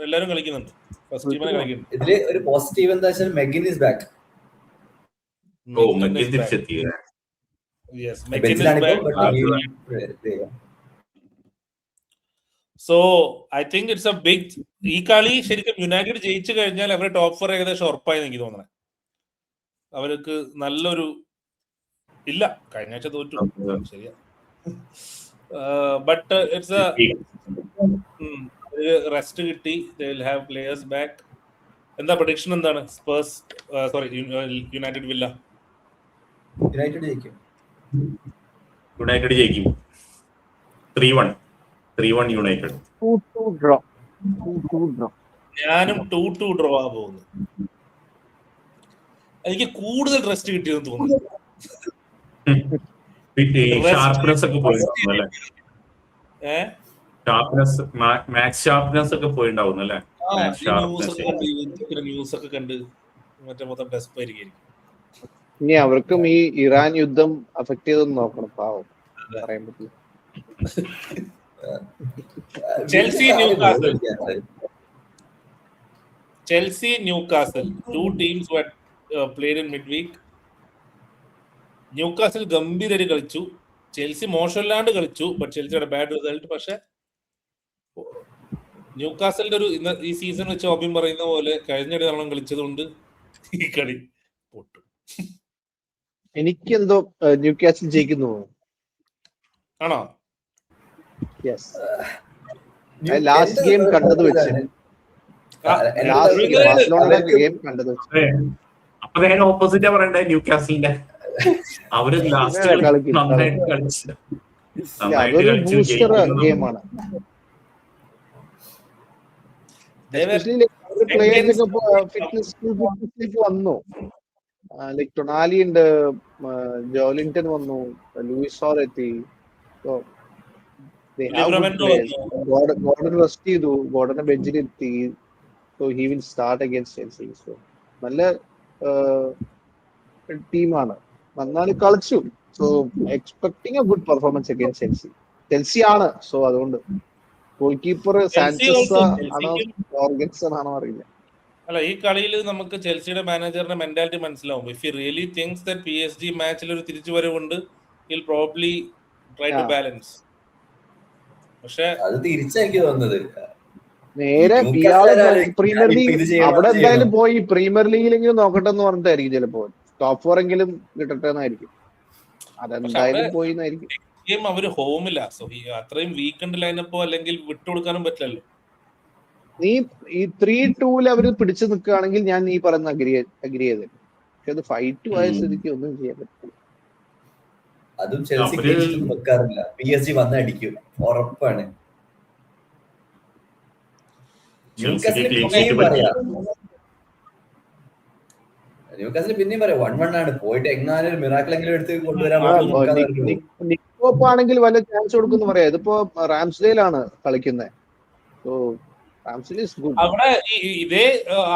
എല്ലാരും കളിക്കുന്നുണ്ട്. First ടീമിനെ കളിക്കുന്നുണ്ട്. ഇതില് ഒരു പോസിറ്റീവ് എന്താ വെച്ചാൽ Megan is back. Yes, Megan is back. So I think it's a big. ഈ കളി ശരിക്കും യുണൈറ്റഡ് ജയിച്ചു കഴിഞ്ഞാൽ അവരുടെ ടോപ്പ് 4 ഏകദേശം ഉറപ്പായി എനിക്ക് തോന്നണേ. അവർക്ക് നല്ലൊരു ഇല്ല, കഴിഞ്ഞ ആഴ്ച തോറ്റു, ശരിയാ. ബട്ട് ഇറ്റ്സ് റെസ്റ്റ് കിട്ടി. they will have players back. എന്താ പ്രഡിക്ഷൻ എന്താണ്? Spurs United villa. യുണൈറ്റഡ് ജയിക്കും. 3-1 യുണൈറ്റഡ്. 2-2 ഡ്രോ. ഞാനും 2-2 ഡ്രോ ആ പോകുന്നു. എനിക്ക് കൂടുതൽ റെസ്റ്റ് കിട്ടിയെന്ന് തോന്നുന്നു. ഷാർപ്നെസ് ഒക്കെ പോയിട്ടുണ്ടാവും അല്ലേ? മാക്സ് ഷാർപ്നെസ് ഒക്കെ പോയിട്ടുണ്ടാവും അല്ലേ? ന്യൂസ് ഒക്കെ കണ്ട് മറ്റേ മൊത്തം ഡെസ്പായിരിക്കും. ഇനി അവർക്കും ഈ ഇറാൻ യുദ്ധം അഫക്ട് ചെയ്തെന്ന് നോക്കണം. പാവം, പറയാൻ പറ്റില്ല. Chelsea, Newcastle, 2 teams were played in midweek. Newcastle ഗംഭീരമായിട്ട് കളിച്ചു, ചെൽസി മോശമില്ലാണ്ട് കളിച്ചു. ബട്ട് ചെൽസിയുടെ ബാഡ് റിസൾട്ട്. പക്ഷെ ന്യൂകാസലിന്റെ ഒരു ഈ സീസൺ വെച്ച് ഓബിൻ പറയുന്ന പോലെ കഴിഞ്ഞ തവണ കളിച്ചതുകൊണ്ട് ഈ കളി പൊട്ടും. എനിക്ക് എന്തോ ന്യൂകാസിൽ ജയിക്കുന്നു. ആണോ? ലാസ്റ്റ് ഗെയിം കണ്ടത് വെച്ച് അപ്പൊ നേരെ ഓപ്പോസിറ്റാ പറയണ്ടേ ന്യൂകാസിലിന്റെ. അവര് ലാസ്റ്റ് നന്നായിട്ട് കളിച്ചു. ഗെയിമാണ്. ഫിറ്റ്നസ് വന്നു. ലൈക് ടൊണാലി ഉണ്ട്, ജോലിംഗ്ടൺ വന്നു, ലൂയിസ് ഹോൾ എത്തി. They have good ലിവറമെന്റോ players. വന്നു. Gordon rest ചെയ്തു, ഗോർഡനെ ബെഞ്ചിൽ എത്തി, so he will start against Chelsea. So നല്ല ടീമാണ്, നന്നായി കളിച്ചു. So expecting A good performance against Chelsea ആണ്. സോ അതുകൊണ്ട് ഗോൾ കീപ്പർ ചെൽസി സാൻചസ് also, ആണോ ഓർഗൻസൺ ആണോ അറിയില്ല. അല്ല, ഈ കളിയിൽ നമുക്ക് ചെൽസിയുടെ മാനേജറിന്റെ മെന്റാലിറ്റി മനസ്സിലാവും. If you really things that PSG മാച്ചിൽ ഒരു തിരിച്ചുവരവുണ്ട്, he'll probably try to balance. പക്ഷേ അത് തിരിച്ചെനിക്ക് തോന്നുന്നത്. നേരെ പ്രീമിയർ ലീഗ് അവിടെ എന്തായാലും പോയി പ്രീമിയർ ലീഗിലെങ്കിലും നോക്കട്ടെ എന്ന് പറഞ്ഞിട്ടായിരിക്കും ചിലപ്പോ ടോപ്പ് 4 എങ്കിലും കിട്ടട്ടെ എന്നായിരിക്കും. അതെന്തായാലും പോയി എന്നായിരിക്കും. ഗെയിം അവര് ഹോമില്ല, സോ അത്രയും വീക്കെൻഡ് ലൈനപ്പോ അല്ലെങ്കിൽ വിട്ടുകൊടുക്കാനും പറ്റില്ലല്ലോ. നീ ഈ 3-2 അവര് പിടിച്ചു നിൽക്കുകയാണെങ്കിൽ ഞാൻ നീ പറയുന്ന അഗ്രി ചെയ്തേ. പക്ഷെ അത് 5-2 ആയ സ്ഥിതിക്ക് ഒന്നും ചെയ്യാൻ പറ്റില്ല. അതും ചെൽസി വെക്കാറില്ല. PSG വന്ന് അടിക്കും, ഉറപ്പാണ്. ന്യൂകാസിൽ പിന്നെയും പറയാം 1-1 ആണ്. പോയിട്ട് എങ്ങാനും ഒരു മിറാക്കിളെങ്കിലും എടുത്ത് കൊണ്ടുവരാൻ നിക്കോപ്പ് ആണെങ്കിൽ വല്ല ചാൻസ് കൊടുക്കുന്നു പറയാം. ഇതിപ്പോ റാംസ്ഡേലാണ് കളിക്കുന്നത്. അവിടെ ഇതേ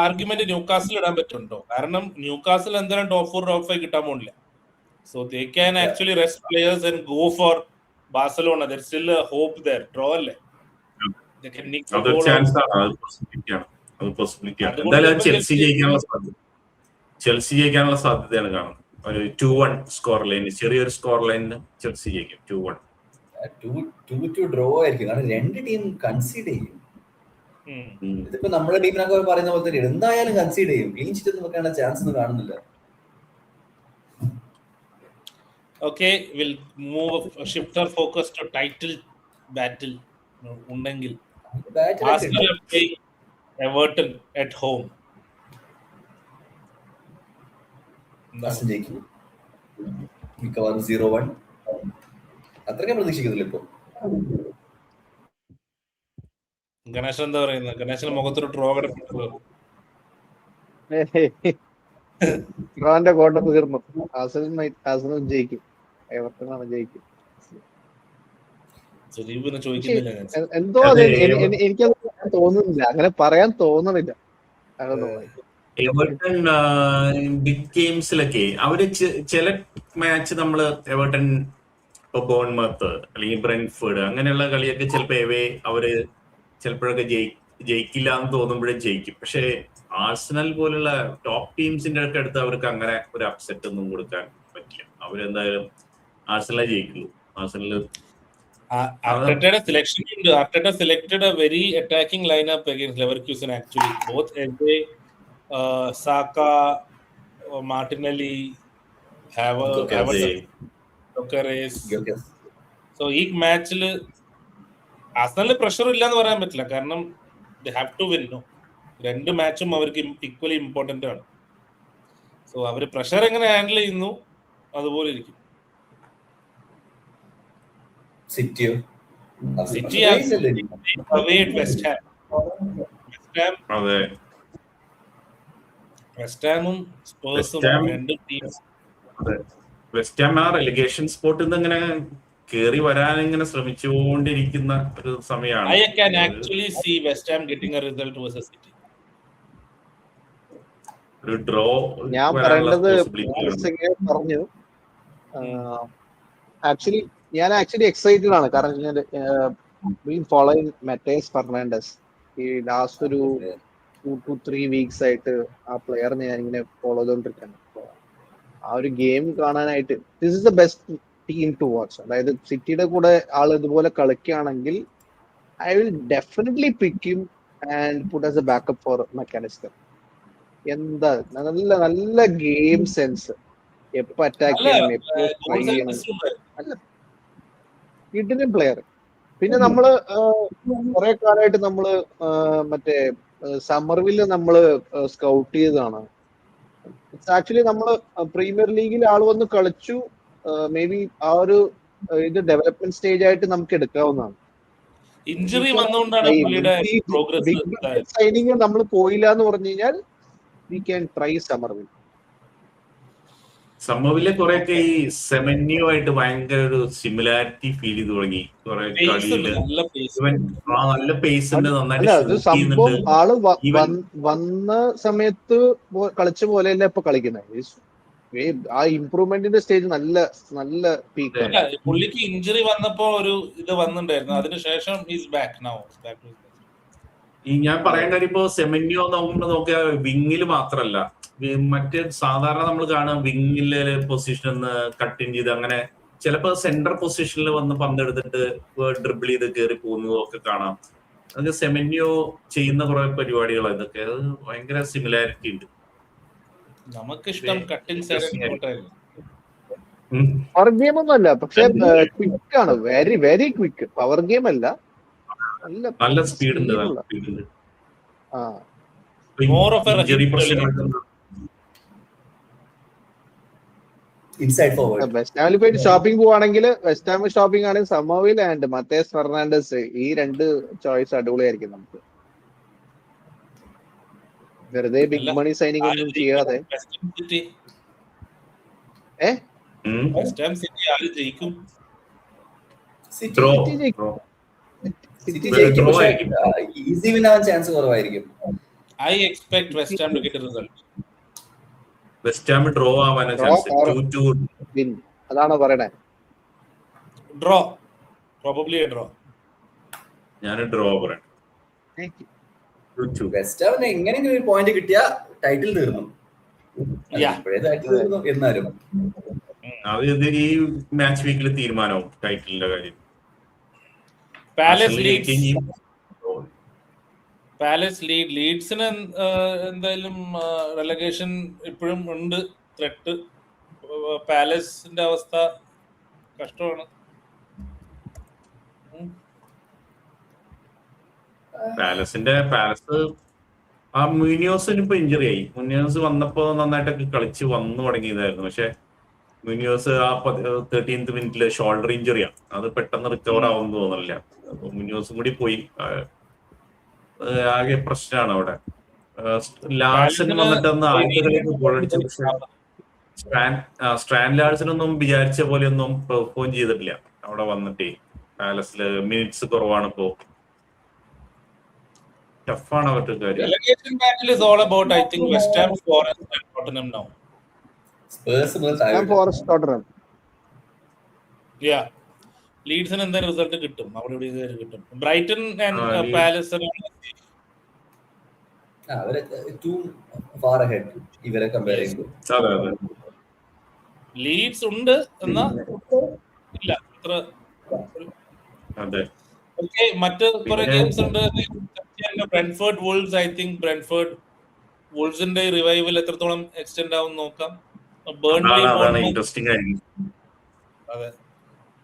ആർഗ്യുമെന്റ് ന്യൂകാസിൽ ഇടാൻ പറ്റുന്നുണ്ടോ? കാരണം ന്യൂകാസിൽ എന്തായാലും ടോപ്പ് 4 ടോപ്പ് 5 കിട്ടാൻ പോണില്ല. So they can actually rest players and go for Barcelona. There still a hope there. Draw അല്ലേ, അതൊരു ചാൻസ് ആണ്, അത് പോസിബിലിറ്റിയാണ്. എന്തായാലും ചെൽസി ജയിക്കാനുള്ള സാധ്യതയാണ് കാണുന്നത്. ഒരു 2-1 സ്കോർ ലൈൻ, ചെറിയൊരു സ്കോർ ലൈനിന് ചെൽസി ജയിക്കും. 2-2 ഡ്രോ ആയിരിക്കും. കാരണം രണ്ട് ടീം കൺസീഡ് ചെയ്യും. ഇതിപ്പോ നമ്മുടെ ടീമിനൊക്കെ പറയുന്ന പോലെ തന്നെ എന്തായാലും കൺസീഡ് ചെയ്യും. ക്ലീൻ ഷീറ്റ് ഒന്നും വെക്കാനുള്ള ചാൻസ് ഒന്നും കാണുന്നില്ല. Okay, we'll move shift our focus to title battle. ഉണ്ടെങ്കിൽ Arsenal play Everton at home. മിക്കവാറും 0-1 അത്രയ്ക്ക് പ്രതീക്ഷിക്കുന്നില്ല ഇപ്പൊ. ഗണേശൻ എന്താ പറയുന്നത്? ഗണേശന് മുഖത്തൊരു ഡ്രോ കിടക്കുന്നു. ഡ്രോന്റെ കോട്ട തീർന്നു. ആർസനൽ ജയിക്കും, എവർട്ടനാണ് ജയിക്കും. എന്തോ എനിക്കത് തോന്നുന്നില്ല, അങ്ങനെ പറയാൻ തോന്നുന്നില്ല. എവർട്ടൺ ബിഗ് ഗെയിംസിലൊക്കെ അവര് ചില മാച്ച് നമ്മള് എവർട്ടൺ ഇപ്പൊ ബോൺമത്ത് അല്ലെങ്കിൽ ബ്രെൻഫോർഡ് അങ്ങനെയുള്ള കളിയൊക്കെ ചിലപ്പോ അവര് ചിലപ്പോഴൊക്കെ ജയിക്കില്ല എന്ന് തോന്നുമ്പോഴേ ജയിക്കും. പക്ഷെ ആർസനൽ പോലുള്ള ടോപ്പ് ടീംസിന്റെ ഒക്കെ അടുത്ത് അവർക്ക് അങ്ങനെ ഒരു അപ്സെറ്റ് ഒന്നും കൊടുക്കാൻ പറ്റില്ല. അവരെന്തായാലും ആർസനലെ ജയിക്കുള്ളൂ. ആർസനല് Arteta's selection ഉണ്ട്. Arteta selected a very attacking lineup against Leverkusen actually. Both Eze, Saka, Martinelli, Gyökeres. So ഈ മാച്ചിൽ ആർസനലിന് പ്രഷർ ഇല്ലാന്ന് പറയാൻ പറ്റില്ല. കാരണം they have to win. രണ്ട് മാച്ചും അവർക്ക് ഈക്വലി ഇമ്പോർട്ടന്റ് ആണ്. സോ അവര് പ്രഷർ എങ്ങനെ ഹാൻഡിൽ ചെയ്യുന്നു അതുപോലെ ഇരിക്കും. സിറ്റി വെസ്റ്റ് ഹാമും സ്പേഴ്സും രണ്ട് ടീംസ്. വെസ്റ്റ് ഹാം ആ റെലിഗേഷൻ സ്പോട്ടിൽ നിന്ന് ഇങ്ങനെ കേറി വരാൻ ഇങ്ങനെ ശ്രമിച്ചുകൊണ്ടിരിക്കുന്ന ഒരു സമയമാണ്. I can actually see West Ham getting a result versus City. ഒരു ഡ്രോ ഞാൻ പറയേണ്ടത് പറഞ്ഞു. ഞാൻ ആക്ച്വലി എക്സൈറ്റഡ് ആണ്. കാരണം ഫോളോയിങ് മറ്റേസ് ഫെർണാണ്ടസ് ഈ ലാസ്റ്റ് ഒരു 2 to 3 weeks ആയിട്ട് ആ പ്ലെയറിനെ ഞാൻ ഇങ്ങനെ ഫോളോ ചെയ്തോണ്ടിരിക്കുകയാണ്. ആ ഒരു ഗെയിം കാണാനായിട്ട് this is the best team to watch. അതായത് സിറ്റിയുടെ കൂടെ ആൾ ഇതുപോലെ കളിക്കുകയാണെങ്കിൽ I will definitely pick him and put as a backup for Mac Allister. എന്താ നല്ല നല്ല ഗെയിം സെൻസ്, എപ്പോ അറ്റാക്ക് ചെയ്യണം, എപ്പോ ട്രൈ ചെയ്യണം, നല്ല കിഡിലും പ്ലെയർ. പിന്നെ നമ്മള് കുറെ കാലമായിട്ട് നമ്മള് മറ്റേ സമ്മർവില്ല് നമ്മള് സ്കൗട്ട് ചെയ്തതാണ്. ആക്ച്വലി നമ്മള് പ്രീമിയർ ലീഗിൽ ആൾ വന്ന് കളിച്ചു. മേ ബി ആ ഒരു ഇത് ഡെവലപ്മെന്റ് സ്റ്റേജ് ആയിട്ട് നമുക്ക് എടുക്കാവുന്നതാണ്. ഇഞ്ചുറി വന്നുകൊണ്ടാണ് സൈനിങ് നമ്മൾ പോയില്ല എന്ന് പറഞ്ഞു കഴിഞ്ഞാൽ വി ക്യാൻ ട്രൈ സമ്മർവിൽ. സംഭവിലെ കുറെയൊക്കെ ഈ സെമന്യോ ആയിട്ട് ഭയങ്കര ഒരു സിമിലാരിറ്റി ഫീൽ ചെയ്ത് തുടങ്ങി. കുറെ കളിയില് നല്ല പേസ് ഇവൻ നല്ല പേസ് ഉണ്ട്, അല്ല നന്നായിട്ട് അത് ഷൂട്ട് സംഭവം ചെയ്യുന്നുണ്ട്. ആള് ഈവൻ വന്ന സമയത്ത് കളിച്ച പോലെയല്ല ഇപ്പൊ കളിക്കുന്നത്. ആ ഇമ്പ്രൂവ്മെന്റിന്റെ സ്റ്റേജ് നല്ല നല്ല പീക്കാണ്. പുള്ളിക്ക് ഇഞ്ചുറി വന്നപ്പോ ഒരു ഇത് വന്നിട്ടുണ്ടായിരുന്നു, അതിനുശേഷം ഈസ് ബാക്ക് നൗ. ഈ ഞാൻ പറയാൻ കാര്യം ഇപ്പോ സെമന്യോ നോക്കുമ്പോൾ നോക്കിയാൽ വിങ്ങില് മാത്രല്ല, മറ്റേ സാധാരണ നമ്മൾ കാണാം വിങ്ങില് പൊസിഷൻ കട്ടിൻ ചെയ്ത് അങ്ങനെ ചിലപ്പോ സെന്റർ പൊസിഷനിൽ വന്ന് പന്തെടുത്തിട്ട് ഡ്രിബിൾ ചെയ്ത് കയറി പോകുന്നതും ഒക്കെ കാണാം. അതൊക്കെ സെമന്യോ ചെയ്യുന്ന കുറെ പരിപാടികൾ, ഇതൊക്കെ അത് ഭയങ്കര സിമിലാരിറ്റി ഉണ്ട്. നമുക്കിഷ്ടം കട്ടിൽ പവർ ഗെയിം ഒന്നും അല്ല, പക്ഷെ ക്വിക്ക് ആണ്, very very quick. Power game അല്ല, നല്ല സ്പീഡ് ഉണ്ട്. ഇഞ്ചുറി പ്രശ്നങ്ങളൊക്കെ ഇൻസൈഡ് ഫോർവേഡ്. വെസ്റ്റ് ഹാമിൽ പോയിട്ട് ഷോപ്പിംഗ് പോവാണെങ്കിൽ വെസ്റ്റ് ഹാം ഷോപ്പിംഗ് ആണെങ്കിൽ സമോവിൽ ആൻഡ് മത്തേസ് ഫെർണാണ്ടസ്, ഈ രണ്ട് ചോയ്സ് അടിപൊളിയായിരിക്കും നമുക്ക്. വെറുതെ ബിഗ് മണി സൈനിങ് ഒന്നും ചെയ്യാതെ. ഈസി വിൻ ആവാൻ ചാൻസ് കുറവായിരിക്കും. I expect West Ham to get a result. West Ham draw ആവാനാ ചാൻസ്. 2-2 അതാണോ പറയണേ? Draw, probably a draw. ഞാൻ ഡ്രോ പറയാം. വെസ്റ്റ് ഹാമിന് എങ്ങനെയെങ്കിലും ഒരു പോയിന്റ് കിട്ടിയ ടൈറ്റിൽ തീർന്നു. എന്നാലും അത് ഈ മാച്ച് വീക്കിൽ തീരുമാനവും ടൈറ്റിലിന്റെ കാര്യം. പാലസ് ലീഡ്സിന് എന്തായാലും റെലഗേഷൻ ഇപ്പോഴും ഉണ്ട് ത്രെട്ട്. പാലസിന്റെ അവസ്ഥ കഷ്ടമാണ്. പാലസ് ആ മുനിയോസിന് ഇപ്പൊ ഇഞ്ചുറി ആയി. മുനിയോസ് വന്നപ്പോ നന്നായിട്ടൊക്കെ കളിച്ച് വന്നു തുടങ്ങിയതായിരുന്നു. പക്ഷെ മുനിയോസ് ആ 13th മിനിറ്റില് ഷോൾഡർ ഇഞ്ചുറിയാണ്. അത് പെട്ടെന്ന് റിക്കവർ ആവുമെന്ന് തോന്നുന്നില്ല. അപ്പൊ മുനിയോസും കൂടി പോയി, ആകെ പ്രശ്നമാണ് അവിടെ. ലാർസൻ വന്നിട്ട് ആദ്യത്തെ ഗോളടിച്ചു. പക്ഷെ സ്ട്രാൻ ലാർസനൊന്നും വിചാരിച്ച പോലെ ഒന്നും പെർഫോം ചെയ്തിട്ടില്ല അവിടെ വന്നിട്ടേ. പാലസില് മിനിറ്റ്സ് കുറവാണ് ഇപ്പോ. ടഫാണ് അവരുടെ കാര്യം. Relegation battle is all about, I think, West Ham, Forest and Tottenham now. Forest, Tottenham. Yeah. ലീഡ്സിന് എന്തായാലും റിസൾട്ട് കിട്ടും, അവിടെ ഇവിടെ കിട്ടും. ബ്രൈറ്റൺ ആൻഡ് പാലസ് അവരെ ടു ഫാർ അഹെഡ് ഇവരെ കമ്പയർ ചെയ്യുമ്പോൾ. ലീഡ്സ് ഉണ്ട് എന്നാ ഇല്ല അത്ര. ഓക്കെ, മറ്റ് കുറെ ഗെയിംസ് ഉണ്ട്. Brentford Wolves, I think Brentford വൂൾസിന്റെ റിവൈവൽ എത്രത്തോളം എക്സ്റ്റെൻഡ് ആവും നോക്കാം.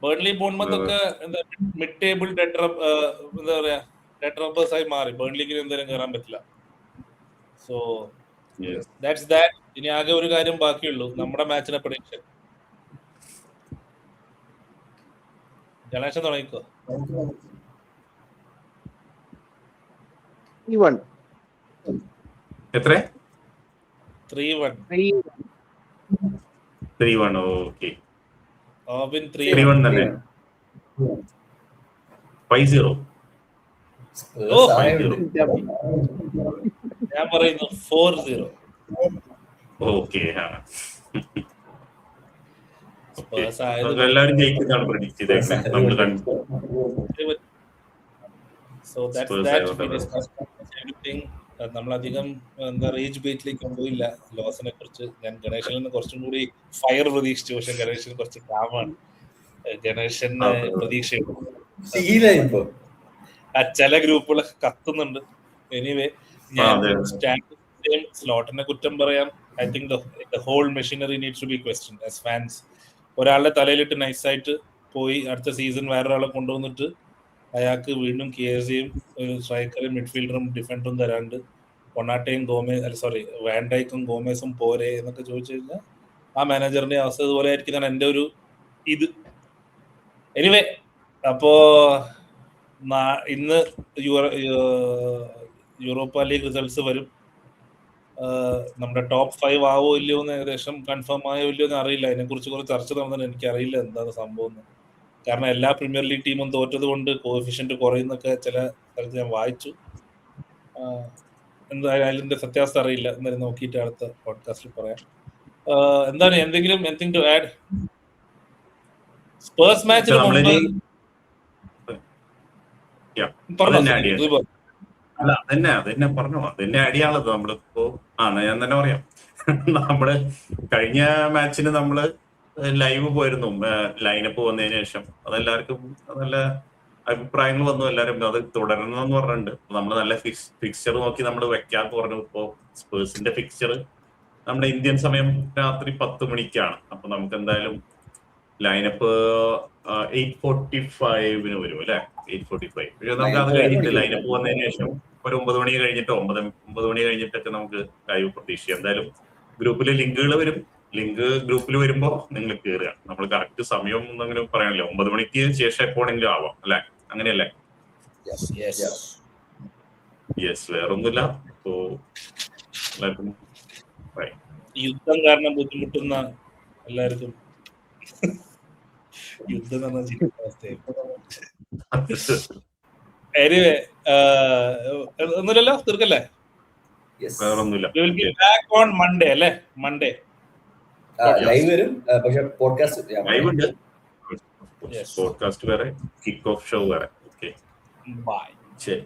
ബേൺലി ബോൺമത്ത് ഒക്കെ മിഡ് ടേബിൾ എന്താ പറയാ ഡെഡ് ആയി മാറി. ബേൺലിക്ക് എന്തായാലും കയറാൻ പറ്റില്ല. So that's that. ഇനി ആകെ ഒരു കാര്യം ബാക്കിയുള്ളൂ, നമ്മുടെ മാച്ചിനെ പ്രഡിക്ഷൻ. ഗണേശൻ തുടങ്ങിക്കോ. 3-1. എത്ര? 3-1. 3-1. ഓക്കേ. ഓബിൻ 3-1 തന്നെ. 5-0. ഞാൻ പറയുന്നു 4-0. ഓക്കേ. എല്ലാവരും ജയിക്കുന്നതാണ് പ്രഡിക്റ്റ് ചെയ്തേക്കുന്നത്. നമ്മൾ കണ്ടു. So that's that. We discussed everything. നമ്മളധികം എന്താ റേജ് ബേറ്റിലേക്ക് കൊണ്ടുപോയില്ല ലോസിനെ കുറിച്ച്. ഞാൻ ഗണേശനിൽ നിന്ന് കുറച്ചും കൂടി ഫയർ പ്രതീക്ഷിച്ചു, പക്ഷെ ഗണേശൻ കുറച്ച് കാമാണ്. ഗണേശന് പ്രതീക്ഷയുണ്ട്. ചില ഗ്രൂപ്പുകൾ കത്തുന്നുണ്ട്. എനിവേ, ഞാൻ സ്ലോട്ടിനെ കുറ്റം പറയാം. I think the whole machinery needs to be question as fans. ഒരാളുടെ തലയിലിട്ട് നൈസായിട്ട് പോയി അടുത്ത സീസൺ വേറൊരാളെ കൊണ്ടുവന്നിട്ട് അയാൾക്ക് വീണ്ടും കേസിയും ഒരു സ്ട്രൈക്കറും മിഡ്ഫീൽഡറും ഡിഫൻഡറും തരാണ്ട് കൊണാട്ടയും വാൻഡൈക്കും ഗോമേസും പോരെ എന്നൊക്കെ ചോദിച്ചു കഴിഞ്ഞാൽ ആ മാനേജറിന്റെ അവസ്ഥ ഇതുപോലെ ആയിരിക്കുന്നതാണ് എൻ്റെ ഒരു ഇത്. എനിവേ, അപ്പോ ഇന്ന് യൂറോപ്പ ലീഗ് റിസൾട്ട്സ് വരും. നമ്മുടെ ടോപ്പ് 5 ആവോ ഇല്ലയോ എന്ന് ഏകദേശം കൺഫേം ആയോ ഇല്ലയോ എന്ന് അറിയില്ല. അതിനെക്കുറിച്ച് കുറച്ച് ചർച്ച നടന്നിട്ട് എനിക്കറിയില്ല എന്താണ് സംഭവം. കാരണം എല്ലാ പ്രീമിയർ ലീഗ് ടീമും തോറ്റത് കൊണ്ട് കോഎഫിഷ്യന്റ് കുറയുന്നൊക്കെ ചില സ്ഥലത്ത് ഞാൻ വായിച്ചു. എന്തായാലും അതിന്റെ സത്യാവസ്ഥ അറിയില്ല. എന്തായാലും നോക്കിയിട്ട് അടുത്ത പോഡ്കാസ്റ്റിൽ പറയാം. എന്താണ് എനിത്തിങ് ടു ആഡ്? സ്പേഴ്സ് മാച്ചിന് മുമ്പ് അല്ല അതന്നെ പറഞ്ഞു, അതന്നെ അടിയാളത് നമ്മളിപ്പോ ഞാൻ തന്നെ പറയാം. നമ്മള് കഴിഞ്ഞ മാച്ചിന് നമ്മള് ലൈവ് പോയിരുന്നു, ലൈനപ്പ് വന്നതിന് ശേഷം. അതെല്ലാവർക്കും നല്ല അഭിപ്രായങ്ങൾ വന്നു, എല്ലാവരും അത് തുടരണമെന്ന് പറഞ്ഞിട്ടുണ്ട്. നമ്മൾ നല്ല ഫിക്സ്ചർ നോക്കി നമ്മൾ വെക്കാന്ന് പറഞ്ഞു. ഇപ്പോ സ്പേഴ്സിന്റെ ഫിക്സ്ചർ നമ്മുടെ ഇന്ത്യൻ സമയം രാത്രി 10 മണിക്കാണ്. അപ്പൊ നമുക്ക് എന്തായാലും ലൈനപ്പ് 8:45 വരും അല്ലെ, 8:45. പക്ഷെ നമുക്ക് അത് കഴിഞ്ഞിട്ട് ലൈനപ്പ് വന്നതിന് ശേഷം ഒരു 9 മണി കഴിഞ്ഞിട്ടോ 9 മണി കഴിഞ്ഞിട്ടൊക്കെ നമുക്ക് ലൈവ് പ്രതീക്ഷിക്കാം. എന്തായാലും ഗ്രൂപ്പില് ലിങ്കുകൾ വരും. ലിങ്ക് ഗ്രൂപ്പിൽ വരുമ്പോ നിങ്ങൾ കയറുക. നമ്മൾ കറക്റ്റ് സമയം ഒന്നും അങ്ങനെ പറയാനില്ല. 9 മണിക്ക് ശേഷം എപ്പോഴെങ്കിലും ആവാം അല്ലെ, അങ്ങനെയല്ലേ? യെസ്, വേറൊന്നുമില്ല. അപ്പോ എല്ലാവർക്കും യുദ്ധം കാരണം ബുദ്ധിമുട്ടുന്ന എല്ലാവർക്കും യുദ്ധം എനിവേ ഒന്നുമില്ലല്ലോ, തീർക്കല്ലേ? വേറൊന്നുമില്ല. ബാക്ക് ഓൺ മൺഡേ അല്ലേ? മൺഡേ ലൈവ് വരും, പക്ഷെ പോഡ്കാസ്റ്റ് ലൈവ് ഉണ്ട്. പോഡ്കാസ്റ്റ് വേറെ, കിക്ക് ഓഫ് ഷോ വേറെ. Okay, bye. ശരി.